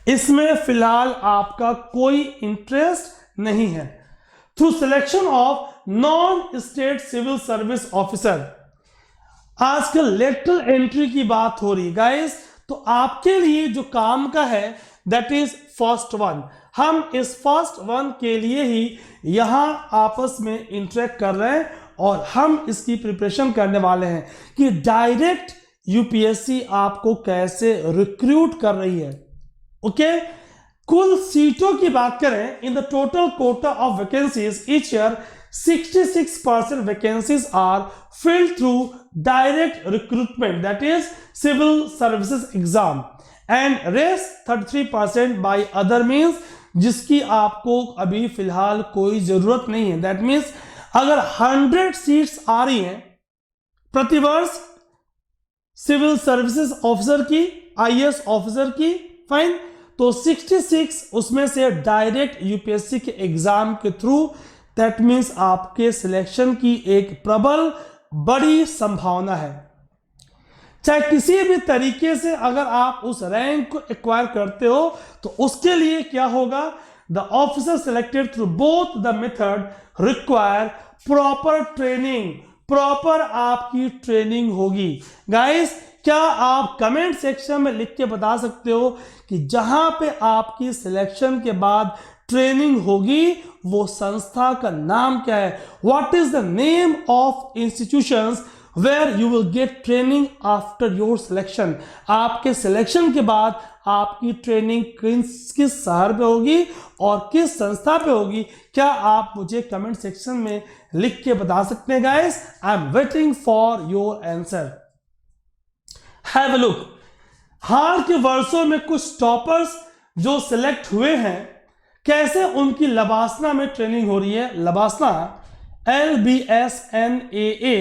इसमें फिलहाल आपका कोई इंटरेस्ट नहीं है। Through selection of non state civil service officer, आजकल लेटरल एंट्री की बात हो रही गाइस, तो आपके लिए जो काम का है दैट इज फर्स्ट वन। हम इस फर्स्ट वन के लिए ही यहां आपस में इंटरेक्ट कर रहे हैं, और हम इसकी प्रिपरेशन करने वाले हैं कि डायरेक्ट यूपीएससी आपको कैसे रिक्रूट कर रही है। ओके, कुल सीटों की बात करें, in the total quota of vacancies each year 66% vacancies are filled through direct recruitment, that is civil services exam, and rest 33% by other means, जिसकी आपको अभी फिलहाल कोई जरूरत नहीं है। दैट मीन्स अगर 100 सीट्स आ रही हैं प्रतिवर्ष सिविल सर्विसेज ऑफिसर की, IAS ऑफिसर की, फाइन, तो 66 उसमें से डायरेक्ट यूपीएससी के एग्जाम के थ्रू, दैट मीन्स आपके सिलेक्शन की एक प्रबल बड़ी संभावना है। चाहे किसी भी तरीके से अगर आप उस रैंक को एक्वायर करते हो, तो उसके लिए क्या होगा, the officer selected through both the method require proper training, proper आपकी ट्रेनिंग होगी। गाइस, क्या आप कमेंट सेक्शन में लिख के बता सकते हो कि जहां पे आपकी सिलेक्शन के बाद ट्रेनिंग होगी, वो संस्था का नाम क्या है? What is the name of institutions where you will get training after your selection? आपके सिलेक्शन के बाद आपकी ट्रेनिंग किस शहर पे होगी और किस संस्था पे होगी? क्या आप मुझे कमेंट सेक्शन में लिख के बता सकते हैं guys? I am waiting for your answer. Have a look. हाल के वर्षों में कुछ टॉपर्स जो सिलेक्ट हुए हैं, कैसे उनकी लबासना में ट्रेनिंग हो रही है। लबासना LBSNAA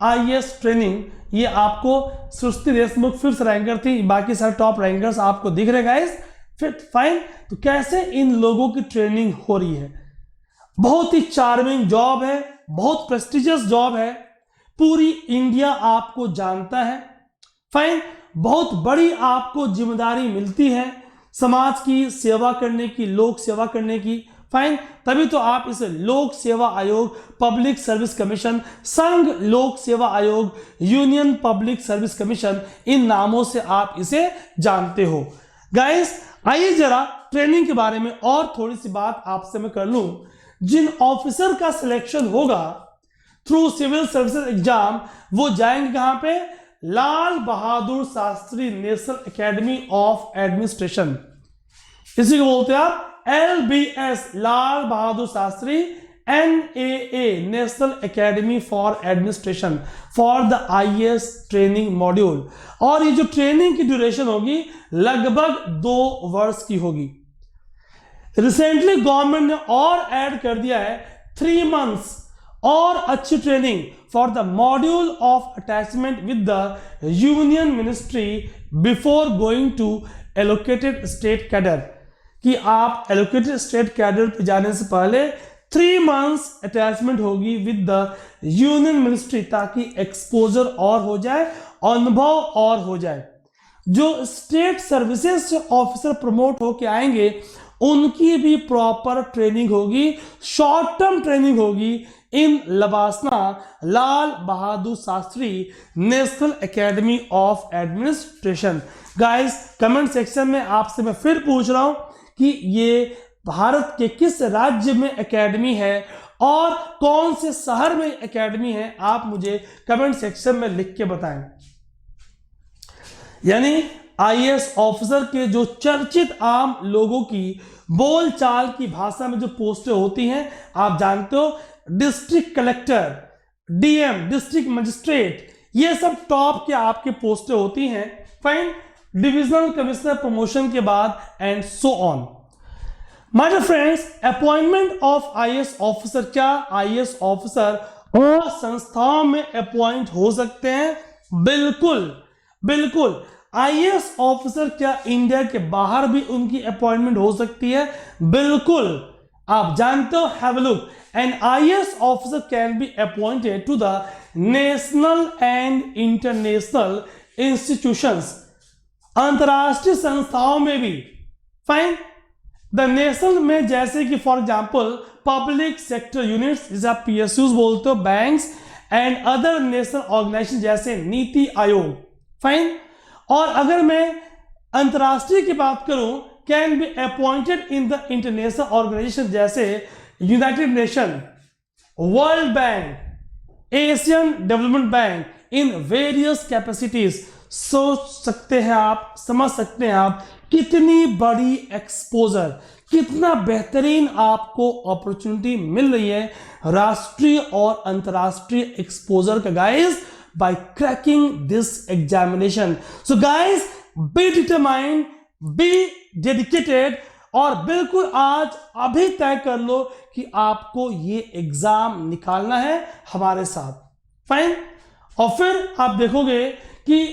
IAS ट्रेनिंग, ये आपको सृष्टि देशमुख फिफ्थ रैंकर थी, बाकी सारे टॉप रैंकर्स आपको दिख रहे गाइस फाइन। तो कैसे इन लोगों की ट्रेनिंग हो रही है? बहुत ही चार्मिंग जॉब है, बहुत प्रेस्टिजियस जॉब है, पूरी इंडिया आपको जानता है। फाइन, बहुत बड़ी आपको जिम्मेदारी मिलती है समाज की सेवा करने की, लोक सेवा करने की। फाइन, तभी तो आप इसे लोक सेवा आयोग, पब्लिक सर्विस कमीशन, संघ लोक सेवा आयोग, यूनियन पब्लिक सर्विस कमीशन, इन नामों से आप इसे जानते हो। गाइस, आइए जरा ट्रेनिंग के बारे में और थोड़ी सी बात आपसे मैं कर लूं। जिन ऑफिसर का सिलेक्शन होगा थ्रू सिविल सर्विसेज एग्जाम, वो जाएंगे कहां पे? Lal Bahadur Shastri national academy of administration, इसी को बोलते हैं आप LBS, Lal Bahadur Shastri NAA, national academy for administration, for the IAS training module. और ये जो ट्रेनिंग की ड्यूरेशन होगी लगभग 2 वर्ष की होगी। रिसेंटली गवर्नमेंट ने और ऐड कर दिया है 3 मंथ्स और अच्छी training for the module of attachment with the union ministry before going to allocated state cadre, कि आप एलोकेटेड स्टेट कैडर पे जाने से पहले 3 मंथ्स अटैचमेंट होगी विद द यूनियन मिनिस्ट्री, ताकि एक्सपोजर और हो जाए, अनुभव और हो जाए। जो स्टेट सर्विसेज से ऑफिसर प्रमोट होके आएंगे उनकी भी प्रॉपर ट्रेनिंग होगी, शॉर्ट टर्म ट्रेनिंग होगी in LBSNAA Lal Bahadur Shastri national academy of administration. Guys, comment section में आपसे मैं फिर पूछ रहा हूं कि ये भारत के किस राज्य में एकेडमी है और कौन से शहर में एकेडमी है, आप मुझे कमेंट सेक्शन में लिख के बताएं। यानी IAS ऑफिसर के जो चर्चित आम लोगों की बोलचाल की भाषा में जो पोस्टें होती हैं, आप जानते हो, district collector, DM, district magistrate, ये सब टॉप के आपके पोस्टें होती हैं। फाइन, डिविजनल कमिश्नर प्रमोशन के बाद and so on. My dear friends, appointment of IAS officer, क्या IAS ऑफिसर और संस्थाओं में अपॉइंट हो सकते हैं? बिल्कुल बिल्कुल। IAS ऑफिसर क्या इंडिया के बाहर भी उनकी अपॉइंटमेंट हो सकती है? बिल्कुल, आप जानते हो। Have a look, an IAS officer can be appointed to the national and international institutions, अंतरराष्ट्रीय संस्थाओं में भी। फाइन, द नेशनल में जैसे कि for example public sector units, जिसे आप PSUs बोलते हो, banks and other national organisation जैसे नीति आयोग। फाइन, और अगर मैं अंतरराष्ट्रीय की बात करूं, can be appointed in the international organization जैसे united nation, world bank, Asian development bank, in various capacities. सोच सकते हैं आप, समझ सकते हैं आप कितनी बड़ी एक्सपोजर, कितना बेहतरीन आपको अपॉर्चुनिटी मिल रही है राष्ट्रीय और अंतरराष्ट्रीय एक्सपोजर का guys, by cracking this examination. So guys, be determined, be dedicated, और बिल्कुल आज अभी तय कर लो कि आपको ये एग्जाम निकालना है हमारे साथ। फाइन, और फिर आप देखोगे कि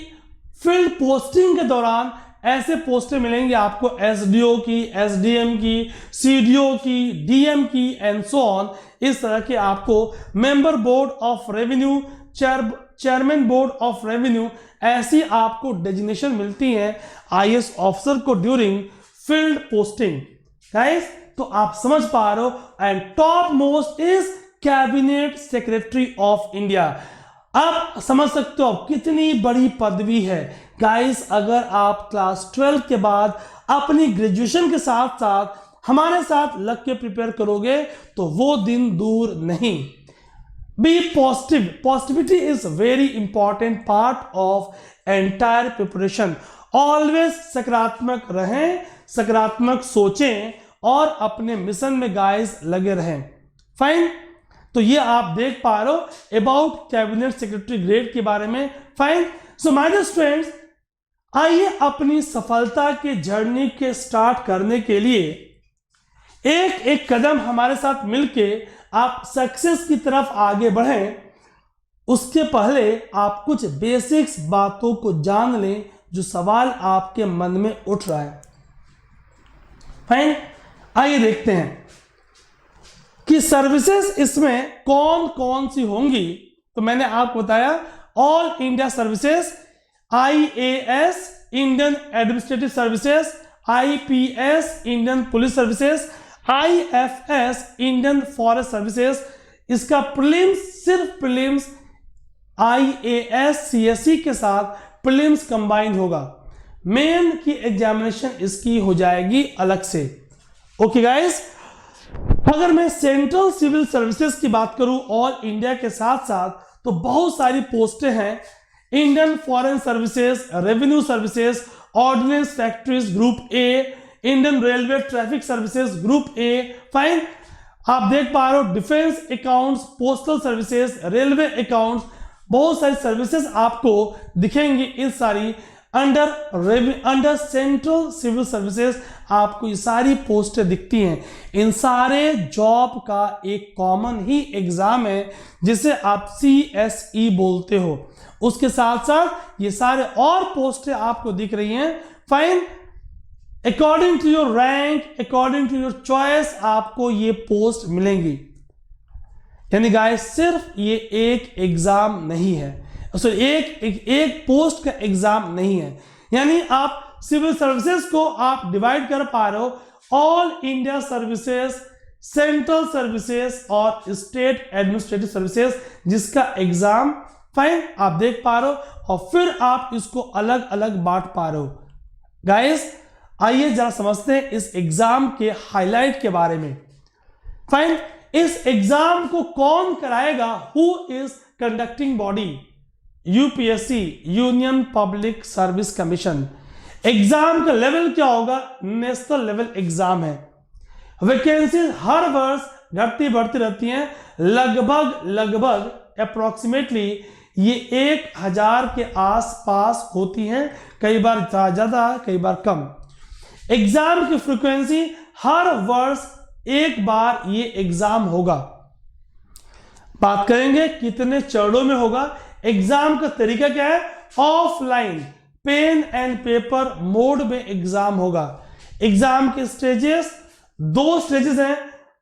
फील्ड पोस्टिंग के दौरान ऐसे पोस्टें मिलेंगी आपको SDO की, SDM की, CDO की, DM की एंड सो ऑन। इस तरह के आपको member board of revenue, chairman board of revenue, ऐसी आपको डेजिग्नेशन मिलती है IAS ऑफिसर को ड्यूरिंग फील्ड पोस्टिंग। गाइस, तो आप समझ पा रहे हो। And top most is cabinet secretary of India. अब समझ सकते हो कितनी बड़ी पदवी है। गाइस, अगर आप क्लास 12 के बाद अपनी ग्रेजुएशन के साथ साथ हमारे साथ लग के प्रिपेयर करोगे तो वो दिन दूर नहीं। Be positive. Positivity is very important part of entire preparation. Always सकारात्मक रहें, सकारात्मक सोचें और अपने मिशन में गाइस लगे रहें। फाइन, तो ये आप देख पा रहे हो अबाउट कैबिनेट सेक्रेटरी ग्रेड के बारे में। Fine, so my dear students, आइए अपनी सफलता के जर्नी के स्टार्ट करने के लिए एक एक कदम हमारे साथ मिलके आप सक्सेस की तरफ आगे बढ़ें। उसके पहले आप कुछ बेसिक्स बातों को जान लें जो सवाल आपके मन में उठ रहा है। फाइन, आइए देखते हैं कि सर्विसेज इसमें कौन कौन सी होंगी। तो मैंने आपको बताया all India services, IAS Indian administrative services, IPS Indian police services, IFS Indian forest services. इसका प्रीलिम्स, सिर्फ प्रीलिम्स IAS CSE के साथ प्रीलिम्स कंबाइंड होगा, मेन की एग्जामिनेशन इसकी हो जाएगी अलग से। ओके गाइस, अगर मैं सेंट्रल सिविल सर्विसेज की बात करूं ऑल इंडिया के साथ साथ, तो बहुत सारी पोस्टें हैं। Indian foreign services, revenue services, ordnance factories group A, Indian railway traffic services group A. Fine, आप देख पा रहे हो defence accounts, postal services, railway accounts, बहुत सारी सर्विसेज आपको दिखेंगी। इस सारी अंडर सेंट्रल सिविल सर्विसेज आपको ये सारी पोस्टें दिखती हैं। इन सारे जॉब का एक कॉमन ही एग्जाम है जिसे आप CSE बोलते हो। उसके साथ साथ ये सारे और पोस्टें आपको दिख रही हैं। Fine, according to your rank, according to your choice आपको ये पोस्ट मिलेंगी। यानी गाइस सिर्फ ये एक एग्जाम नहीं है, एक पोस्ट का एग्जाम नहीं है। यानी आप सिविल सर्विसेज को आप डिवाइड कर पा रहे हो all India services, central services और स्टेट एडमिनिस्ट्रेटिव सर्विसेज, जिसका एग्जाम फाइन आप देख पा रहे हो और फिर आप इसको अलग अलग बांट पा रहे हो। गाइस आइए जरा समझते हैं इस एग्जाम के हाईलाइट के बारे में। फाइन, इस एग्जाम को कौन कराएगा? Who is conducting body? UPSC, union public service commission. Exam का लेवल क्या होगा? नेशनल लेवल एग्जाम है। वैकेंसीज हर वर्ष घटती बढ़ती रहती हैं, लगभग अप्रोक्सीमेटली ये 1000 के आसपास होती हैं, कई बार ज्यादा कई बार कम। एग्जाम की फ्रीक्वेंसी हर वर्ष एक बार ये एग्जाम होगा। बात करेंगे कितने चरणों में होगा। एग्जाम का तरीका क्या है? Offline pen and paper mode में एग्जाम होगा। एग्जाम के स्टेजेस, 2 स्टेजेस हैं।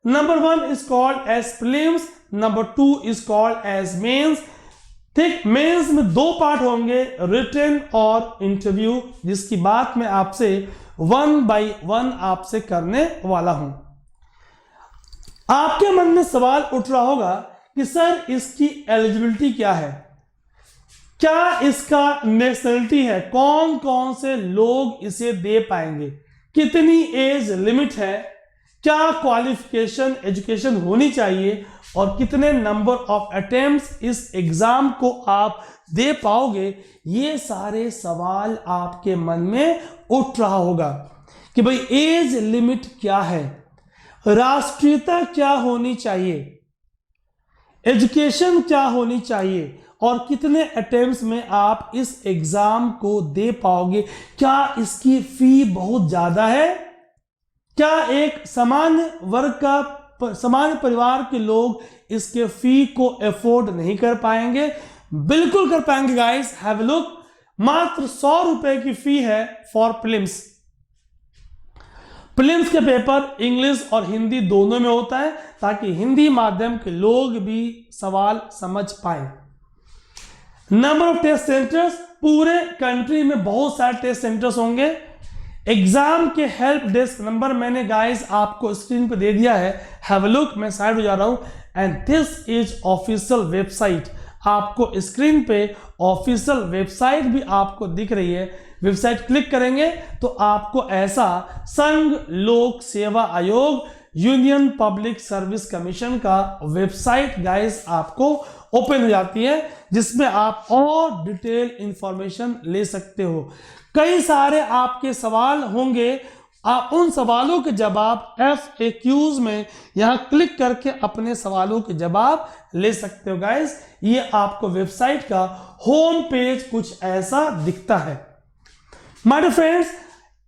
Number 1 is called as prelims, number 2 is called as mains. ठीक, मेंस में 2 पार्ट होंगे, रिटन और इंटरव्यू, जिसकी बात मैं आपसे 1 बाय 1 आपसे करने वाला हूं। आपके मन में सवाल उठ रहा होगा कि सर इसकी एलिजिबिलिटी क्या है, क्या इसका नेशनलिटी है, कौन कौन से लोग इसे दे पाएंगे, कितनी एज लिमिट है, क्या क्वालिफिकेशन एजुकेशन होनी चाहिए और कितने नंबर ऑफ अटेम्प्ट्स इस एग्जाम को आप दे पाओगे। ये सारे सवाल आपके मन में उठ रहा होगा कि भाई एज लिमिट क्या है, राष्ट्रीयता क्या होनी चाहिए, एजुकेशन क्या होनी चाहिए और कितने अटेम्प्ट्स में आप इस एग्जाम को दे पाओगे। क्या इसकी फी बहुत ज्यादा है? क्या एक सामान्य वर्ग का, सामान्य परिवार के लोग इसके फी को अफोर्ड नहीं कर पाएंगे? बिल्कुल कर पाएंगे गाइस। हैव अ लुक, मात्र 100 रुपए की फी है फॉर प्रीलिम्स। प्रीलिम्स के पेपर इंग्लिश और हिंदी दोनों में होता है ताकि हिंदी माध्यम के लोग भी सवाल समझ पाए। नंबर ऑफ टेस्ट सेंटर्स, पूरे कंट्री में बहुत सारे टेस्ट सेंटर्स होंगे। एग्जाम के हेल्प डेस्क नंबर मैंने गाइस आपको स्क्रीन पे दे दिया है, हैव अ लुक। मैं साइड हो जा रहा हूं and this is official website. आपको स्क्रीन पे ऑफिशियल वेबसाइट भी आपको दिख रही है। वेबसाइट क्लिक करेंगे तो आपको ऐसा संघ लोक सेवा आयोग, यूनियन पब्लिक सर्विस कमीशन का वेबसाइट गाइस आपको ओपन हो जाती है, जिसमें आप और डिटेल इंफॉर्मेशन ले सकते हो। कई सारे आपके सवाल होंगे, आप उन सवालों के जवाब FAQs में यहां क्लिक करके अपने सवालों के जवाब ले सकते हो गाइस। ये आपको वेबसाइट का होम पेज कुछ ऐसा दिखता है। माय डियर फ्रेंड्स,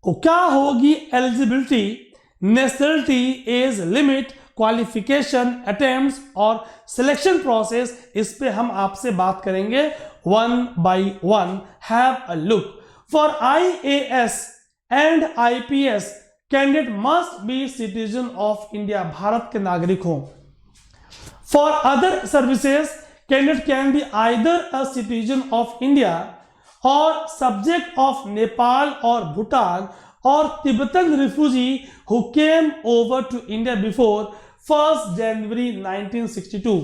क्या होगी eligibility, nationality, age limit, qualification, attempts और सिलेक्शन प्रोसेस, इस पे हम आपसे बात करेंगे 1 by 1। Have a look. For IAS and IPS candidate must be citizen of India, Bharat के नागरिक हों। For other services candidate can be either a citizen of India और सब्जेक्ट ऑफ नेपाल और भूटान और Tibetan refugee who came over to India before 1 January 1962।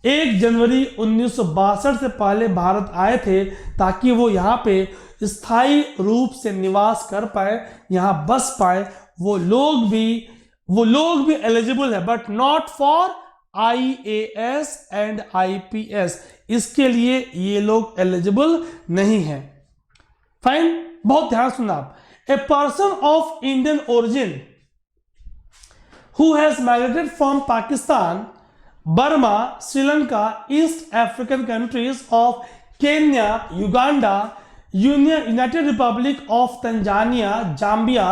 1 January 1962 से पहले भारत आए थे ताकि वो यहाँ पे स्थायी रूप से निवास कर पाए, यहाँ बस पाए। वो लोग भी एलिजिबल है, but not for IAS and IPS, इसके लिए ये लोग एलिजिबल नहीं है। फाइन, बहुत ध्यान सुनना आप। A person of Indian origin who has migrated from Pakistan, Burma, Sri Lanka, East African countries of Kenya, Uganda, United Republic of Tanzania, Zambia,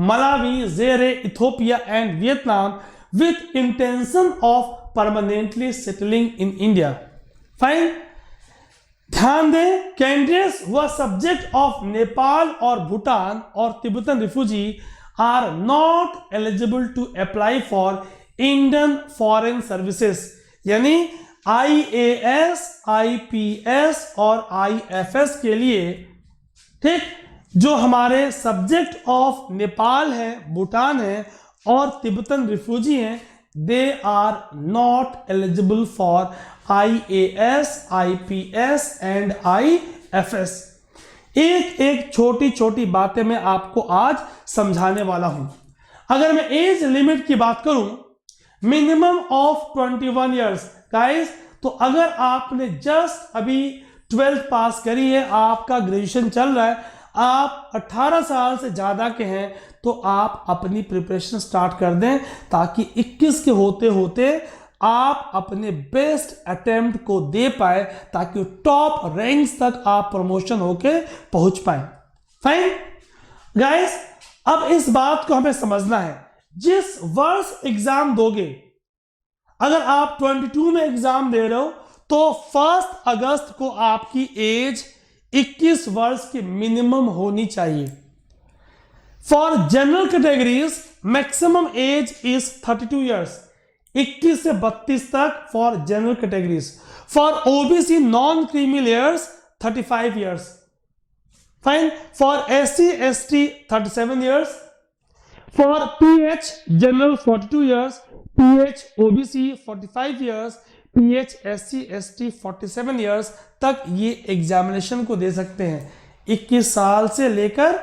Malawi, Zaire, Ethiopia and Vietnam with intention of permanently settling in India. Fine. ध्यान दें, कैंडिडेट्स व सब्जेक्ट ऑफ नेपाल और भूटान और Tibetan refugee are not eligible to apply for Indian foreign services, यानी IAS, IPS और IFS के लिए, ठीक, जो हमारे सब्जेक्ट ऑफ नेपाल है, भूटान है और तिब्बतन रिफ्यूजी हैं, they are not eligible for IAS, IPS and IFS। एक छोटी छोटी बातें मैं आपको आज समझाने वाला हूं। अगर मैं एज लिमिट की बात करूं, मिनिमम ऑफ 21 इयर्स गाइस, तो अगर आपने जस्ट अभी 12th पास करी है, आपका ग्रेजुएशन चल रहा है, आप 18 साल से ज्यादा के हैं, तो आप अपनी प्रिपरेशन स्टार्ट कर दें ताकि 21 के होते होते आप अपने बेस्ट अटेम्प्ट को दे पाए, ताकि टॉप रैंक्स तक आप प्रमोशन होके पहुंच पाए। फाइन गाइस, अब इस बात को हमें समझना है, जिस वर्ष एग्जाम दोगे, अगर आप 22 में एग्जाम दे रहे हो तो 1 अगस्त को आपकी एज 21 वर्ष की मिनिमम होनी चाहिए। For general categories maximum age is 32 years, 21 से 32 तक for general categories. For OBC non creamy layers 35 years. Fine, for SC ST 37 years. For PH general 42 years, PH OBC 45 years, PH SC ST 47 years तक ये एग्जामिनेशन को दे सकते हैं। 21 साल से लेकर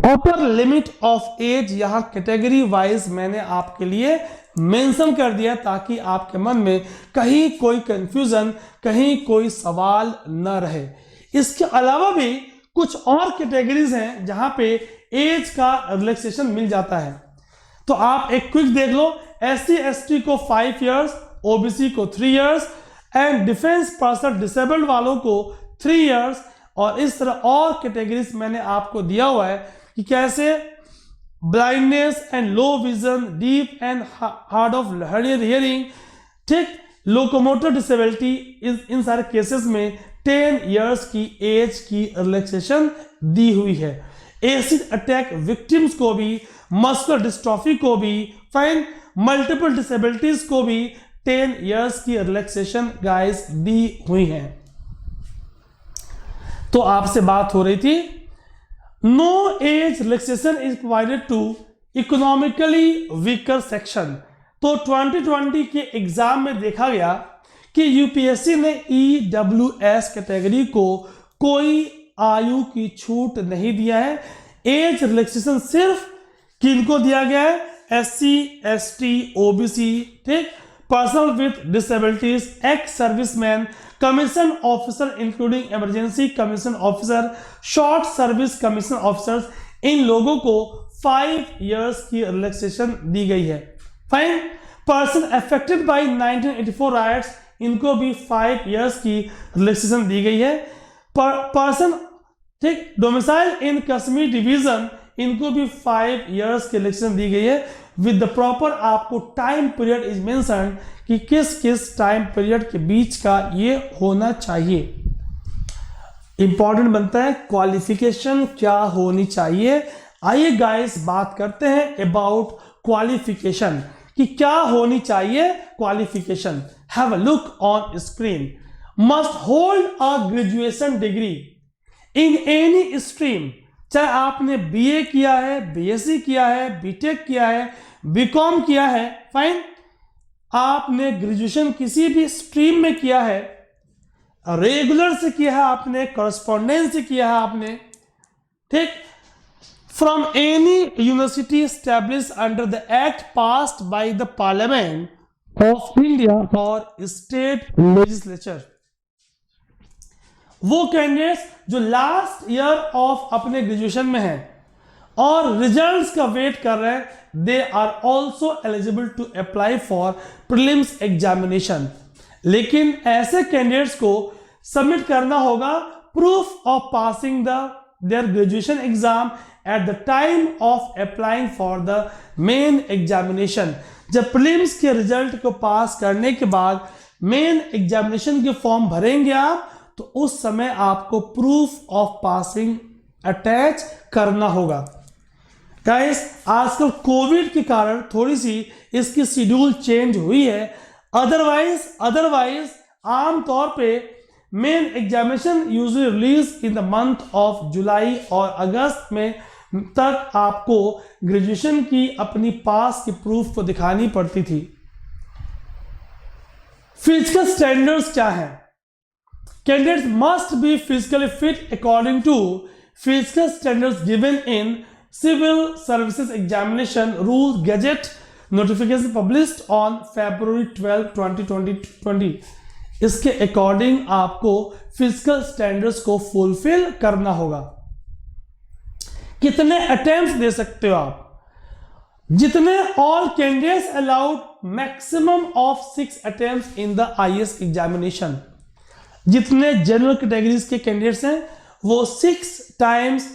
अपर लिमिट ऑफ एज यहां कैटेगरी वाइज मैंने आपके लिए मेंशन कर दिया, ताकि आपके मन में कहीं कोई कंफ्यूजन, कहीं कोई सवाल न रहे। इसके अलावा भी कुछ और कैटेगरीज हैं जहां पे एज का रिलैक्सेशन मिल जाता है, तो आप एक क्विक देख लो। SC ST को 5 इयर्स, OBC को 3 years and defence person disabled वालों को 3 इयर्स, और इस तरह और कैटेगरीज मैंने आपको दिया हुआ है कि कैसे blindness and low vision, deep and hard of hearing, ठीक, लोकोमोटर डिसेबिलिटी, इन सारे केसेस में 10 इयर्स की एज की रिलैक्सेशन दी हुई है। एसिड अटैक विक्टिम्स को भी, मस्कुलर डिस्ट्रॉफी को भी, फाइन, मल्टीपल डिसेबिलिटीज को भी 10 इयर्स की रिलैक्सेशन गाइस दी हुई है। तो आपसे बात हो रही थी, no age relaxation is provided to economically weaker section. तो 2020 के एग्जाम में देखा गया कि यूपीएससी ने EWS कैटेगरी को कोई आयु की छूट नहीं दिया है। एज रिलैक्सेशन सिर्फ किनको दिया गया है? SC ST OBC, ठीक, person with disabilities, ex serviceman, commission officer including emergency commission officer, short service commission officers, इन लोगों को 5 इयर्स की रिलैक्सेशन दी गई है। Fine, person affected by 1984 riots, इनको भी 5 इयर्स की रिलैक्सेशन दी गई है। पर्सन, ठीक, डोमिसाइल इन कश्मीर डिवीजन, इनको भी 5 इयर्स की रिलैक्सेशन दी गई है विद द प्रॉपर, आपको टाइम पीरियड इज मेंशन कि किस किस टाइम पीरियड के बीच का ये होना चाहिए। इंपॉर्टेंट बनता है क्वालिफिकेशन क्या होनी चाहिए आइए गाइस बात करते हैं अबाउट क्वालिफिकेशन कि क्या होनी चाहिए qualification. Have a look on screen. Must hold a graduation degree in any stream, चाहे आपने बीए किया है, बीएससी किया है, बीटेक किया है, बीकॉम किया है, फाइन, आपने ग्रेजुएशन किसी भी स्ट्रीम में किया है, रेगुलर से किया है आपने, कॉरेस्पॉन्डेंस से किया है आपने, ठीक, from any university establish under the act passed by the parliament of India और स्टेट लेजिस्लेचर। वो कैंडिडेट्स जो लास्ट ईयर ऑफ अपने ग्रेजुएशन में हैं और रिजल्ट्स का वेट कर रहे हैं, they are also eligible to apply for prelims examination. लेकिन ऐसे कैंडिडेट्स को सबमिट करना होगा proof of passing their graduation exam at the time of applying for the main examination. जब प्रीलिम्स के रिजल्ट को पास करने के बाद मेन एग्जामिनेशन के फॉर्म भरेंगे आप, तो उस समय आपको प्रूफ ऑफ पासिंग अटैच करना होगा। गाइस, आजकल कोविड के कारण थोड़ी सी इसकी शेड्यूल चेंज हुई है, अदरवाइज आमतौर पे main examination usually release in the month of July और अगस्त में तक आपको ग्रेजुएशन की अपनी पास की प्रूफ को दिखानी पड़ती थी। फिजिकल स्टैंडर्ड्स क्या है? Candidates must be physically fit according to physical standards given in civil services examination rule gazette notification published on February 12, 2020। इसके अकॉर्डिंग आपको फिजिकल स्टैंडर्ड्स को फुलफिल करना होगा। कितने अटेम्प्ट्स दे सकते हो आप? जितने all candidates allowed maximum of 6 attempts in the IAS examination. जितने जनरल कैटेगरीज के कैंडिडेट्स हैं वो 6 टाइम्स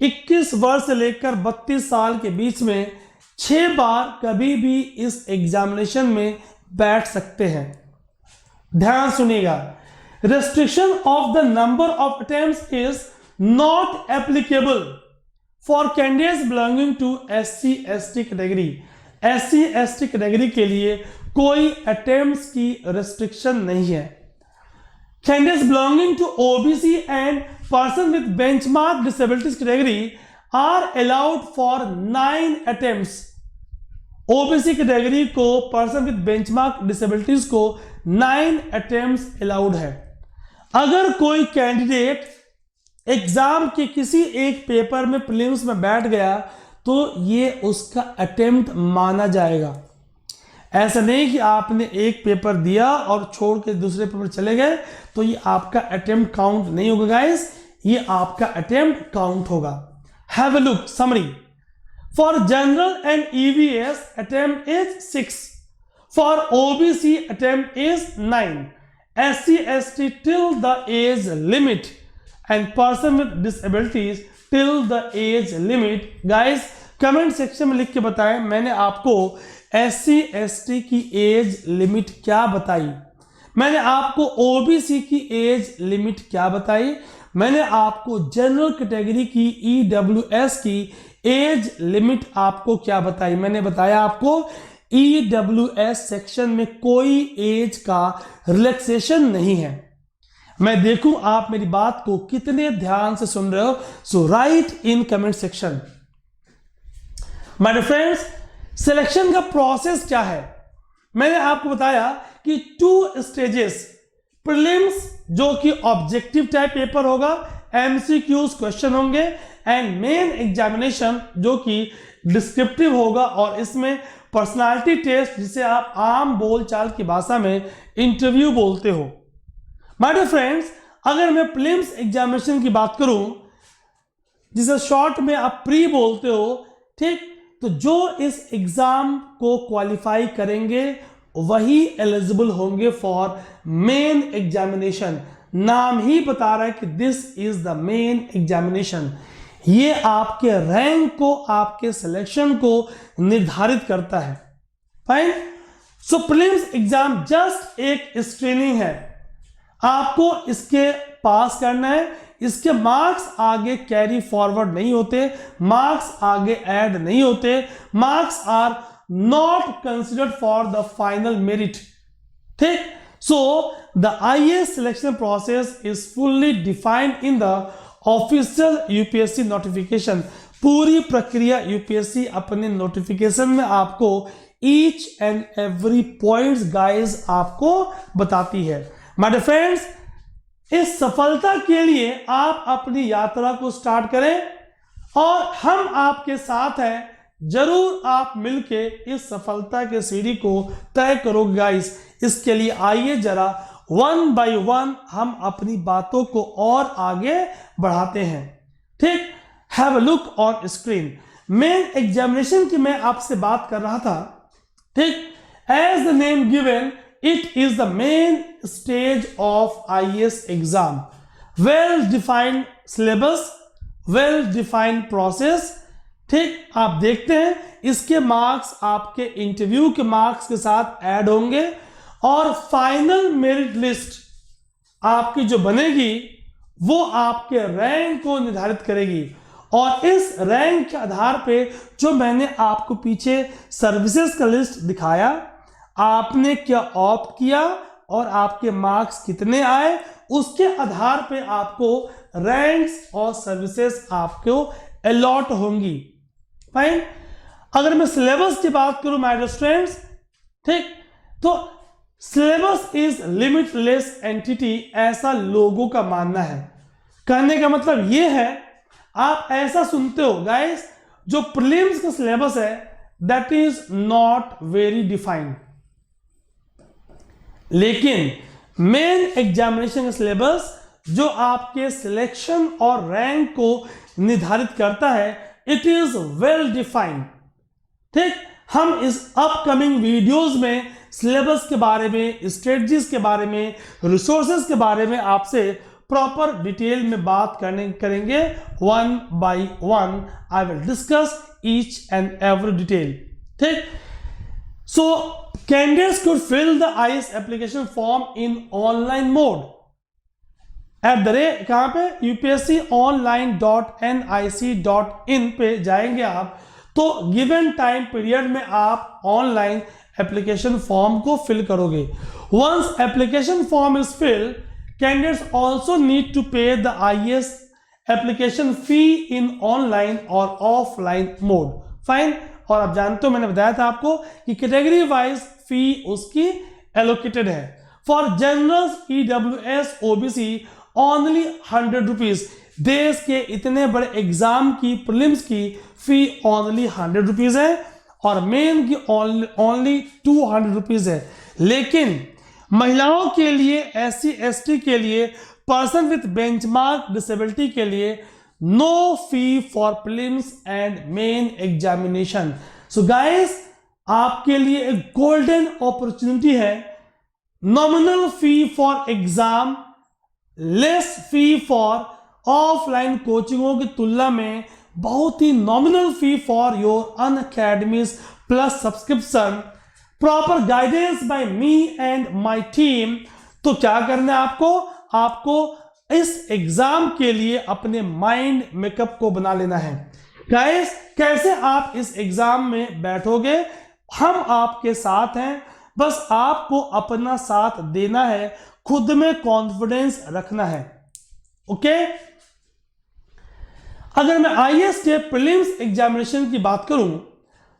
21 वर्ष से लेकर 32 साल के बीच में 6 बार कभी भी इस एग्जामिनेशन में बैठ सकते हैं। ध्यान सुनिएगा, restriction of the number of attempts is not applicable for candidates belonging to SC/ST category. SC/ST category के लिए कोई अटेम्प्ट्स की रेस्ट्रिक्शन नहीं है। Candidates belonging to OBC and person with benchmark disabilities category are allowed for 9 attempts। OBC category को पर्सन विद बेंचमार्क डिसेबिलिटीज को 9 अटेम्प्ट्स अलाउड है। अगर कोई कैंडिडेट एग्जाम के किसी एक पेपर में प्रीलिम्स में बैठ गया तो ये उसका अटेम्प्ट माना जाएगा। ऐसा नहीं कि आपने एक पेपर दिया और छोड़ के दूसरे पेपर चले गए तो ये आपका अटेम्प्ट काउंट नहीं होगा गाइस, ये आपका अटेम्प्ट काउंट होगा। Have a look summary. For general and EVS attempt is 6, for OBC attempt is 9, SC/ST till the age limit and person with disabilities till the age limit. Guys comment section में लिख के बताएं मैंने आपको SC/ST की एज लिमिट क्या बताई, मैंने आपको OBC की एज लिमिट क्या बताई, मैंने आपको जनरल कैटेगरी की EWS की एज लिमिट आपको क्या बताई। मैंने बताया आपको EWS सेक्शन में कोई एज का रिलैक्सेशन नहीं है। मैं देखूं आप मेरी बात को कितने ध्यान से सुन रहे हो, so write in comment section. My dear friends, selection का प्रोसेस क्या है? मैंने आपको बताया कि 2 स्टेजेस, प्रीलिम्स जो कि ऑब्जेक्टिव टाइप पेपर होगा, MCQs क्वेश्चन होंगे, एंड मेन एग्जामिनेशन जो कि डिस्क्रिप्टिव होगा और इसमें पर्सनालिटी टेस्ट जिसे आप आम बोलचाल की भाषा में इंटरव्यू बोलते हो। माय डियर फ्रेंड्स, अगर मैं प्रीलिम्स एग्जामिनेशन की बात करूं जिसे शॉर्ट में आप प्री बोलते हो, ठीक, तो जो इस एग्जाम को क्वालिफाई करेंगे वही एलिजिबल होंगे फॉर मेन एग्जामिनेशन। नाम ही बता रहा है कि this is the main examination. ये आपके रैंक को, आपके सिलेक्शन को निर्धारित करता है। फाइन। सो प्रीलिम्स एग्जाम जस्ट एक स्क्रीनिंग है, आपको इसके पास करना है इसके मार्क्स आगे कैरी फॉरवर्ड नहीं होते, मार्क्स आगे ऐड नहीं होते, marks are not considered for the final merit. ठीक, so the IAS selection process is fully defined in the official UPSC notification. पूरी प्रक्रिया यूपीएससी अपने नोटिफिकेशन में आपको each and every points guys आपको बताती है। माय डियर फ्रेंड्स, इस सफलता के लिए आप अपनी यात्रा को स्टार्ट करें और हम आपके साथ हैं। जरूर आप मिलके इस सफलता के सीढ़ी को तय करोगे गाइस। इसके लिए आइए जरा वन बाय वन हम अपनी बातों को और आगे बढ़ाते हैं। ठीक, have a look on screen. Main examination की मैं आपसे बात कर रहा था। ठीक, as the name given, it is the main stage of IAS exam. Well defined syllabus, well defined process. ठीक, आप देखते हैं इसके मार्क्स आपके इंटरव्यू के मार्क्स के साथ ऐड होंगे और फाइनल मेरिट लिस्ट आपकी जो बनेगी वो आपके रैंक को निर्धारित करेगी। और इस रैंक के आधार पे जो मैंने आपको पीछे सर्विसेज का लिस्ट दिखाया, आपने क्या ऑप्ट किया और आपके मार्क्स कितने आए, उसके आधार पे आपको रैंक्स और सर्विसेज आपको अलॉट होंगी। फाइन, अगर मैं सिलेबस की बात करूं माय डियर स्टूडेंट्स, ठीक, तो सिलेबस इज लिमिटलेस एंटिटी, ऐसा लोगों का मानना है। कहने का मतलब यह है, आप ऐसा सुनते हो गाइस, जो प्रीलिम्स का सिलेबस है that is not very defined, लेकिन मेन एग्जामिनेशन का सिलेबस जो आपके सिलेक्शन और रैंक को निर्धारित करता है, इट इज वेल डिफाइंड। ठीक, हम इस अपकमिंग वीडियोस में सिलेबस के बारे में, स्ट्रेटजीज के बारे में, रिसोर्सेज के बारे में आपसे प्रॉपर डिटेल में बात करेंगे। One by one I will discuss each and every detail. ठीक, so candidates could fill the IAS application form in online mode at the rate, कहां पे, upsconline.nic.in पे जाएंगे आप, तो गिवन टाइम पीरियड में आप ऑनलाइन एप्लीकेशन फॉर्म को फिल करोगे। Once application form is filled, candidates also need to pay the IAS application fee in online और ऑफलाइन मोड। फाइन, और आप जानते हो मैंने बताया था आपको कि कैटेगरी वाइज फी उसकी एलोकेटेड है। For generals, EWS, OBC only 100 rupees. देश के इतने बड़े एग्जाम की प्रीलिम्स की फी ओनली 100 रुपीज है और मेन की ओनली 200 रुपीज है। लेकिन महिलाओं के लिए, एससी एसटी के लिए, पर्सन विथ बेंचमार्क डिसेबिलिटी के लिए no fee for prelims and main examination. So guys, आपके लिए एक गोल्डन अपॉर्चुनिटी है। Nominal fee for exam, less fee for offline कोचिंगों की तुलना में बहुत ही nominal fee for your Unacademy's plus subscription, proper guidance by me and my team. तो क्या करना है आपको इस एग्जाम के लिए अपने माइंड मेकअप को बना लेना है। गाइस, कैसे आप इस एग्जाम में बैठोगे, हम आपके साथ हैं, बस आपको अपना साथ देना है, खुद में कॉन्फिडेंस रखना है। ओके, अगर मैं आईएएस के प्रीलिम्स एग्जामिनेशन की बात करूं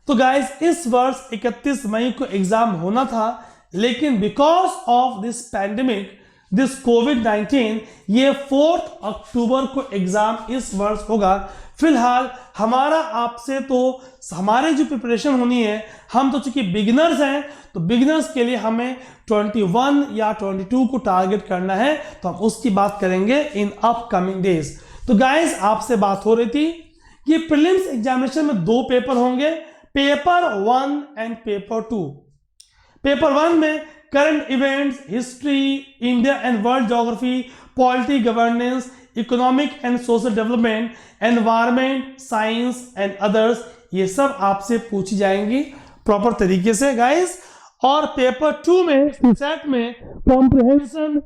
तो गाइस, इस वर्ष 31 मई को एग्जाम होना था, लेकिन because of this pandemic, this कोविड-19, ये 4 अक्टूबर को एग्जाम इस वर्ष होगा। फिलहाल हमारा आपसे तो हमारे जो प्रिपरेशन होनी है, हम तो चूंकि बिगिनर्स हैं, तो बिगिनर्स के लिए हमें 21 या 22 को टारगेट करना है, तो हम उसकी बात करेंगे इन अपकमिंग डेज। तो गाइस, आपसे बात हो रही थी कि प्रीलिम्स एग्जामिनेशन में 2 पेपर होंगे, पेपर 1 एंड पेपर 2। पेपर 1 में current events, history, India and world geography, polity, governance, economic and social development, environment, science and others, ये सब आपसे पूछी जाएंगी प्रॉपर तरीके से गाइस। और पेपर 2 में, सेट में comprehension,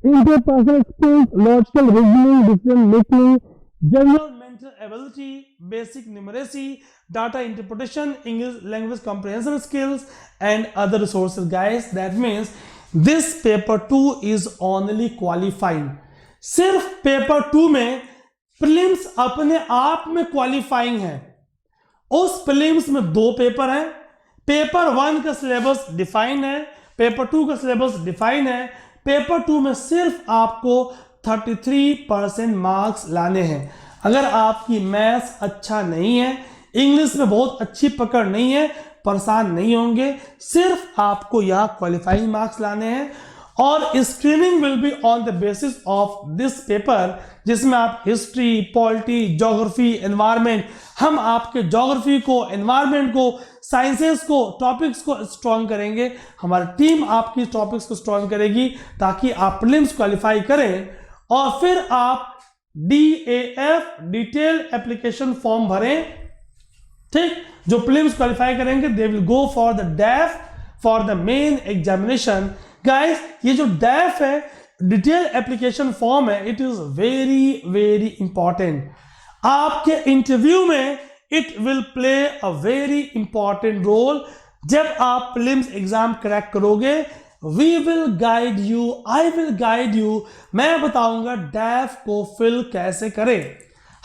interpersonal skills, logical reasoning, decision making, general mental ability, basic numeracy, data interpretation, English language comprehension skills, and other resources. Guys, that means this paper 2 is only qualifying. सिर्फ पेपर 2 में प्रीलिम्स अपने आप में क्वालिफाइंग है. उस प्रीलिम्स में 2 पेपर हैं. पेपर 1 का सिलेबस डिफाइन है, पेपर 2 का सिलेबस डिफाइन है. पेपर 2 में सिर्फ आपको 33% मार्क्स लाने हैं. अगर आपकी मैथ्स अच्छा नहीं है, इंग्लिश में बहुत अच्छी पकड़ नहीं है, परेशान नहीं होंगे. सिर्फ आपको यहां क्वालिफाइंग मार्क्स लाने हैं और screening will be on the basis of this paper, जिसमें आप हिस्ट्री, पॉलिटी, ज्योग्राफी, एनवायरमेंट, हम आपके ज्योग्राफी को, एनवायरमेंट को, साइंसेस को, टॉपिक्स को स्ट्रॉन्ग करेंगे. हमारी टीम आपकी टॉपिक्स को स्ट्रॉन्ग करेगी ताकि आप प्रीलिम्स क्वालिफाई करें और फिर आप DAF डिटेल एप्लीकेशन फॉर्म भरें. ठीक, जो प्रीलिम्स क्वालिफाई करेंगे they will go for the DAF for the main examination. Guys, ये जो DAF है, डिटेल एप्लीकेशन फॉर्म है, it is very very important. आपके इंटरव्यू में it will play a very important role. जब आप प्रीलिम्स एग्जाम क्रैक करोगे, we will guide you, I will guide you, मैं बताऊंगा DAF को फिल कैसे करें.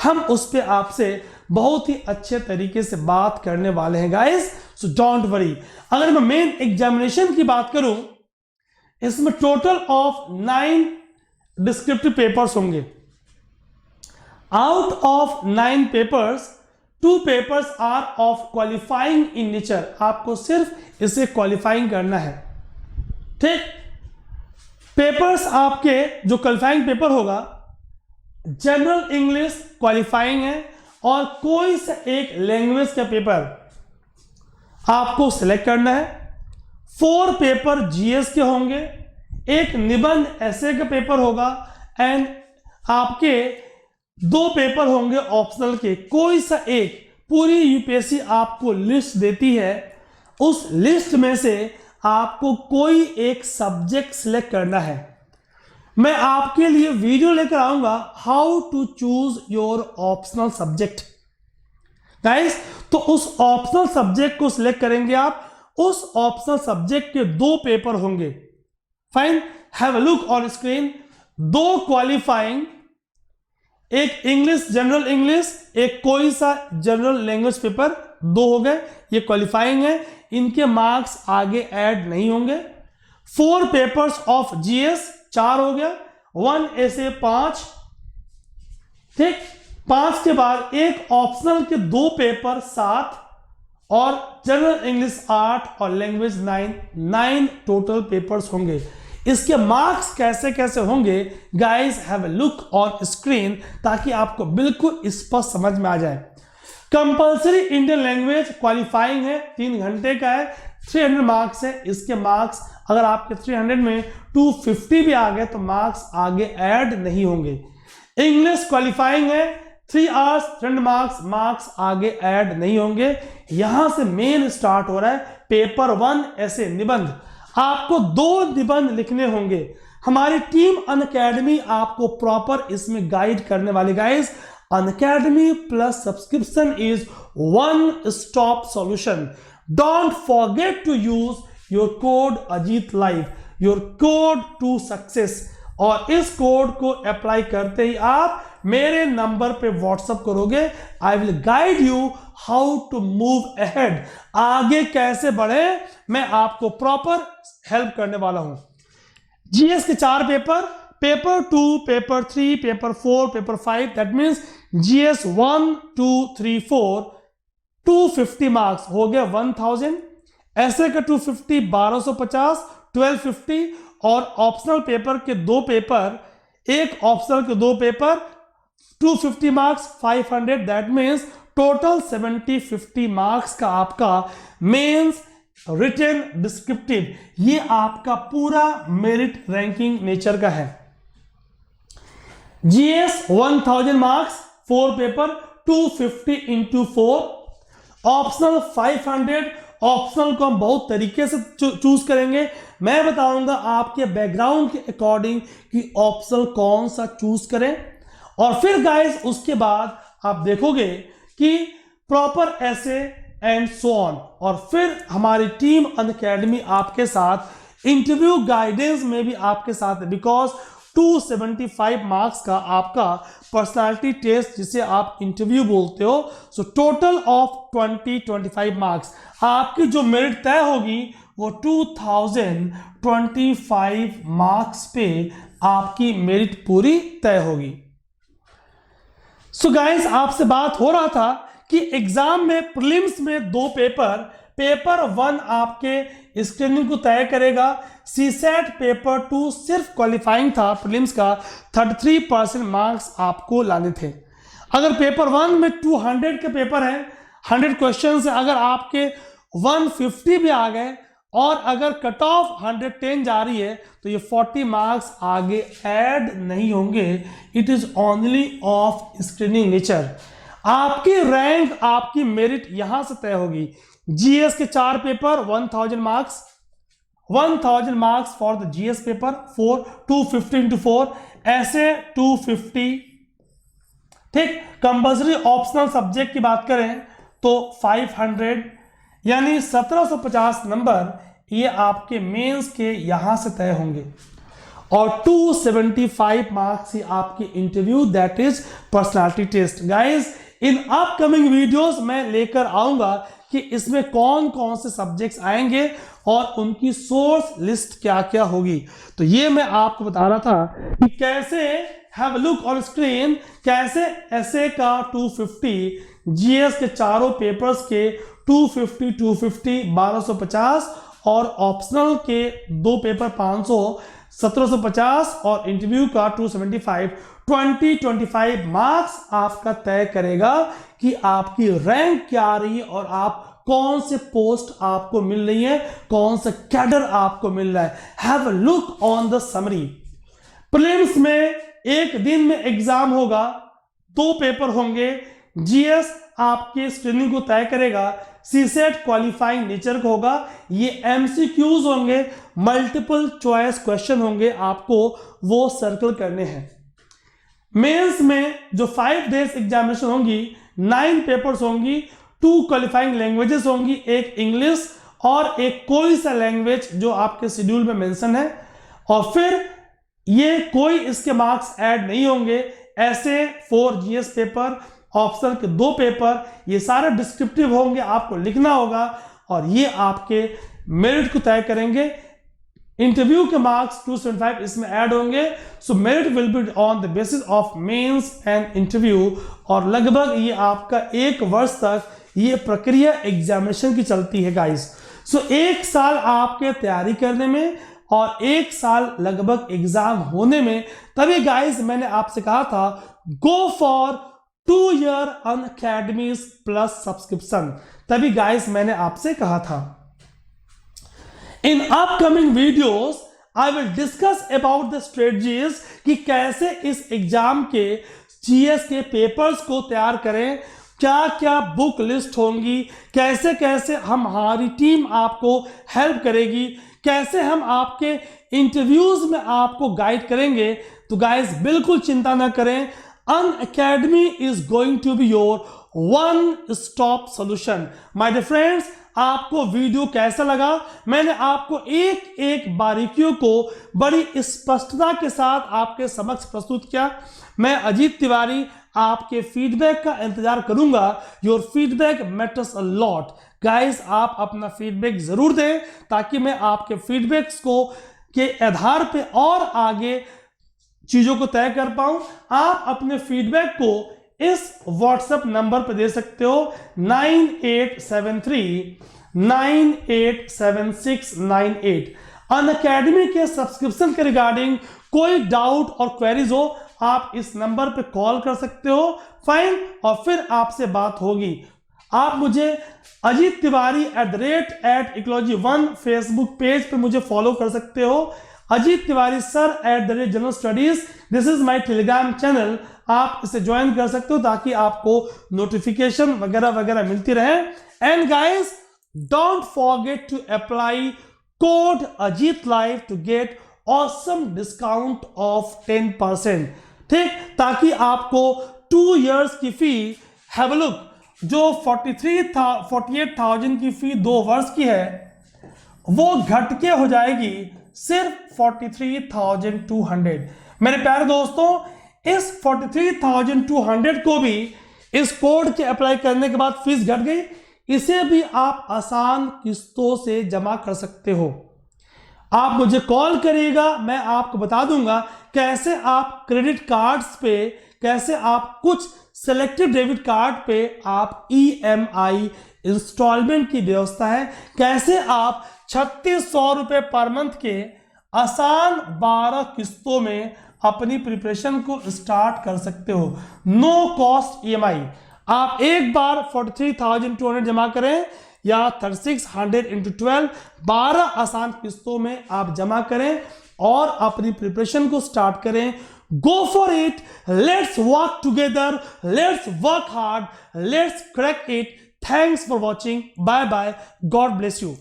हम उस पर आपसे बहुत ही अच्छे तरीके से बात करने वाले हैं गाइस, सो डोंट वरी. अगर मैं मेन एग्जामिनेशन की बात करूं, इसमें टोटल ऑफ 9 डिस्क्रिप्टिव पेपर्स होंगे. Out of 9 papers 2 papers are of qualifying in nature. आपको सिर्फ इसे क्वालिफाइंग करना है. ठीक, पेपर्स आपके जो क्वालिफाइंग पेपर होगा, जनरल इंग्लिश क्वालिफाइंग है और कोई सा एक लैंग्वेज का पेपर आपको सिलेक्ट करना है. 4 पेपर GS के होंगे, एक निबंध ऐसे का पेपर होगा एंड आपके 2 पेपर होंगे ऑप्शनल के. कोई सा एक, पूरी UPSC आपको लिस्ट देती है, उस लिस्ट में से आपको कोई एक सब्जेक्ट सिलेक्ट करना है. मैं आपके लिए वीडियो लेकर आऊंगा how to choose your optional subject. Guys, तो उस ऑप्शनल सब्जेक्ट को सिलेक्ट करेंगे आप. उस ऑप्शनल सब्जेक्ट के 2 पेपर होंगे. Fine, have a look on screen. 2 qualifying, एक इंग्लिश, जनरल इंग्लिश, एक कोई सा जनरल लैंग्वेज पेपर, 2 हो गए. ये क्वालिफाइंग है, इनके मार्क्स आगे ऐड नहीं होंगे. 4 पेपर्स ऑफ GS 4 हो गया, 1 ऐसे 5. ठीक, 5 के बाद एक ऑप्शनल के 2 पेपर 7 और जनरल इंग्लिश 8 और लैंग्वेज 9 टोटल पेपर्स होंगे. इसके मार्क्स कैसे कैसे होंगे guys, have a look on screen ताकि आपको बिल्कुल स्पष्ट समझ में आ जाए. कंपल्सरी इंडियन लैंग्वेज क्वालिफाइंग है, 3 घंटे का है, 300 मार्क्स है. इसके मार्क्स अगर आपके 300 में 250 भी आ गए तो मार्क्स आगे ऐड नहीं होंगे. इंग्लिश क्वालिफाइंग है, 3 आवर्स 300 मार्क्स आगे ऐड नहीं होंगे. यहां से मेन स्टार्ट हो रहा है. पेपर 1 ऐसे निबंध, आपको 2 निबंध लिखने होंगे. हमारी टीम अनअकैडमी आपको प्रॉपर इसमें गाइड करने वाली. Guys, Unacademy plus subscription is one stop solution. Don't forget to use your code Ajit Life, your code to success. और इस कोड को अप्लाई करते ही आप मेरे नंबर पे व्हाट्सअप करोगे. I will guide you how to move ahead. आगे कैसे बढ़े मैं आपको प्रॉपर हेल्प करने वाला हूं. GS के 4 paper, paper 2, paper 3, paper 4, paper 5, that means GS 1, 2, 3, 4, 250 marks हो गया 1000. ऐसे का 250, 1250, 1250 और ऑप्शनल पेपर के 2 पेपर, एक ऑप्शनल के 2 paper 250 marks 500. That means total 70-50 marks का आपका मेंस रिटन डिस्क्रिप्टिव. ये आपका पूरा मेरिट रैंकिंग नेचर का है. GS 1000 marks 4 paper 250 into 4. Optional 500. Optional को हम बहुत तरीके से चूज करेंगे. मैं बताऊंगा आपके बैकग्राउंड के अकॉर्डिंग कि ऑप्शनल कौन सा चूज करें, और फिर गाइस उसके बाद आप देखोगे कि प्रॉपर ऐसे एंड सो ऑन। और फिर हमारी टीम अनअकैडमी आपके साथ इंटरव्यू गाइडेंस में भी आपके साथ है, बिकॉज 275 मार्क्स का आपका पर्सनालिटी टेस्ट जिसे आप इंटरव्यू बोलते हो, सो टोटल ऑफ 25 मार्क्स आपकी जो मेरिट तय होगी वो 2025 मार्क्स पे आपकी मेरिट पूरी तय होगी। सो गाइस आपसे बात हो रहा था कि एग्जाम में प्रीलिम्स में दो पेपर 1 आपके स्क्रीनिंग को तय करेगा, सीसेट पेपर 2 सिर्फ क्वालिफाइंग था प्रीलिम्स का, 33% मार्क्स आपको लाने थे। अगर पेपर 1 में 200 के पेपर है, 100 क्वेश्चन है, अगर आपके 150 भी आ गए और अगर कट ऑफ 110 जा रही है तो ये 40 मार्क्स आगे ऐड नहीं होंगे, it is only of screening nature. आपकी रैंक आपकी मेरिट यहां से तय होगी। जीएस के 4 paper 1000 marks, 1000 marks for the GS paper 4, 250 into 4 ऐसे 250। ठीक, कंपल्सरी ऑप्शनल सब्जेक्ट की बात करें तो 500, यानी 1750 नंबर ये आपके मेंस के यहां से तय होंगे, और 275 मार्क्स ही आपके interview that is personality test. Guys in upcoming videos मैं लेकर आऊंगा कि इसमें कौन कौन से सब्जेक्ट्स आएंगे और उनकी सोर्स लिस्ट क्या क्या होगी। तो ये मैं आपको बता रहा था कि कैसे हैव लुक ऑन स्क्रीन, कैसे एसए का 250, जीएस के चारों पेपर्स के 250, 1250 और ऑप्शनल के 2 पेपर 500, 1750 और इंटरव्यू का 275, 2025 मार्क्स आपका तय करेगा कि आपकी रैंक क्या आ रही है और आप कौन से पोस्ट आपको मिल रही है, कौन सा कैडर आपको मिल रहा है। Have a look on the summary. Prelims में एक दिन में एग्जाम होगा, 2 पेपर होंगे, जीएस आपके स्क्रीनिंग को तय करेगा, सीसेट क्वालिफाइंग नेचर का होगा, ये एमसीक्यूज होंगे, मल्टीपल चॉइस क्वेश्चन होंगे, आपको वो सर्कल करने हैं। मेंस में जो 5 डेज एग्जामिनेशन होंगी, 9 पेपर्स होंगी, 2 क्वालिफाइंग लैंग्वेजेस होंगी, एक इंग्लिश और एक कोई सा लैंग्वेज जो आपके शेड्यूल में मेंशन है, और फिर ये कोई इसके मार्क्स ऐड नहीं होंगे। ऐसे 4 जीएस पेपर, ऑप्शनल के 2 पेपर, ये सारे डिस्क्रिप्टिव होंगे, आपको लिखना होगा और ये आपके मेरिट को तय करेंगे। इंटरव्यू के मार्क्स 275 इसमें ऐड होंगे, so merit will be on the basis of mains and interview, और लगभग ये आपका 1 वर्ष तक ये प्रक्रिया एग्जामिनेशन की चलती है गाइस। सो 1 साल आपके तैयारी करने में और 1 साल लगभग एग्जाम होने में, तभी गाइस मैंने आपसे कहा था go for 2 year Unacademy plus subscription, तभी गाइस मैंने आपसे कहा था। इन upcoming videos I will discuss about the strategies कि कैसे इस एग्जाम के जीएस के पेपर्स को तैयार करें, क्या क्या बुक लिस्ट होंगी, कैसे कैसे हमारी टीम आपको हेल्प करेगी, कैसे हम आपके इंटरव्यूज में आपको गाइड करेंगे। तो गाइस बिल्कुल चिंता ना करें, Unacademy is going to be your one stop solution. My dear friends, आपको वीडियो कैसा लगा? मैंने आपको एक एक बारीकियों को बड़ी स्पष्टता के साथ आपके समक्ष प्रस्तुत किया। मैं अजीत तिवारी आपके फीडबैक का इंतजार करूंगा। Your feedback matters a lot guys. आप अपना फीडबैक जरूर दें ताकि मैं आपके फीडबैक्स को के आधार पे और आगे चीजों को तय कर पाऊं। आप अपने फीडबैक को इस व्हाट्सएप नंबर पर दे सकते हो 9873987698। अनअकैडमी के सब्सक्रिप्शन के रिगार्डिंग कोई डाउट और क्वेरीज हो, आप इस नंबर पे कॉल कर सकते हो, फाइन, और फिर आपसे बात होगी। आप मुझे Ajit Tiwari @ecology1 Facebook page पे मुझे फॉलो कर सकते हो। Ajit Tiwari sir @general studies, this is my Telegram channel, आप इसे ज्वाइन कर सकते हो ताकि आपको नोटिफिकेशन वगैरह वगैरह मिलती रहे। And guys, don't forget to apply code Ajit Live to get awesome discount of 10%। ठीक, ताकि आपको 2 years की फी, हैव अ लुक, जो 48,000 की फी 2 वर्ष की है वो घट के हो जाएगी सिर्फ 43,200। मेरे प्यारे दोस्तों, इस 43,200 को भी इस कोड के अप्लाई करने के बाद फीस घट गई, इसे भी आप आसान किस्तों से जमा कर सकते हो। आप मुझे कॉल करिएगा, मैं आपको बता दूंगा कैसे आप क्रेडिट कार्ड्स पे, कैसे आप कुछ सेलेक्टिव डेबिट कार्ड पे आप EMI इंस्टॉलमेंट की व्यवस्था है, कैसे आप 3600 रुपए पर मंथ के आसान 12 किस्तों में अपनी प्रिपरेशन को स्टार्ट कर सकते हो। No cost EMI। आप एक बार 43,200 जमा करें या 3600 × 12, 12 आसान किस्तों में आप जमा करें और अपनी प्रिपरेशन को स्टार्ट करें। Go for it, let's work together, let's work hard, let's crack it। Thanks for watching, bye bye, God bless you।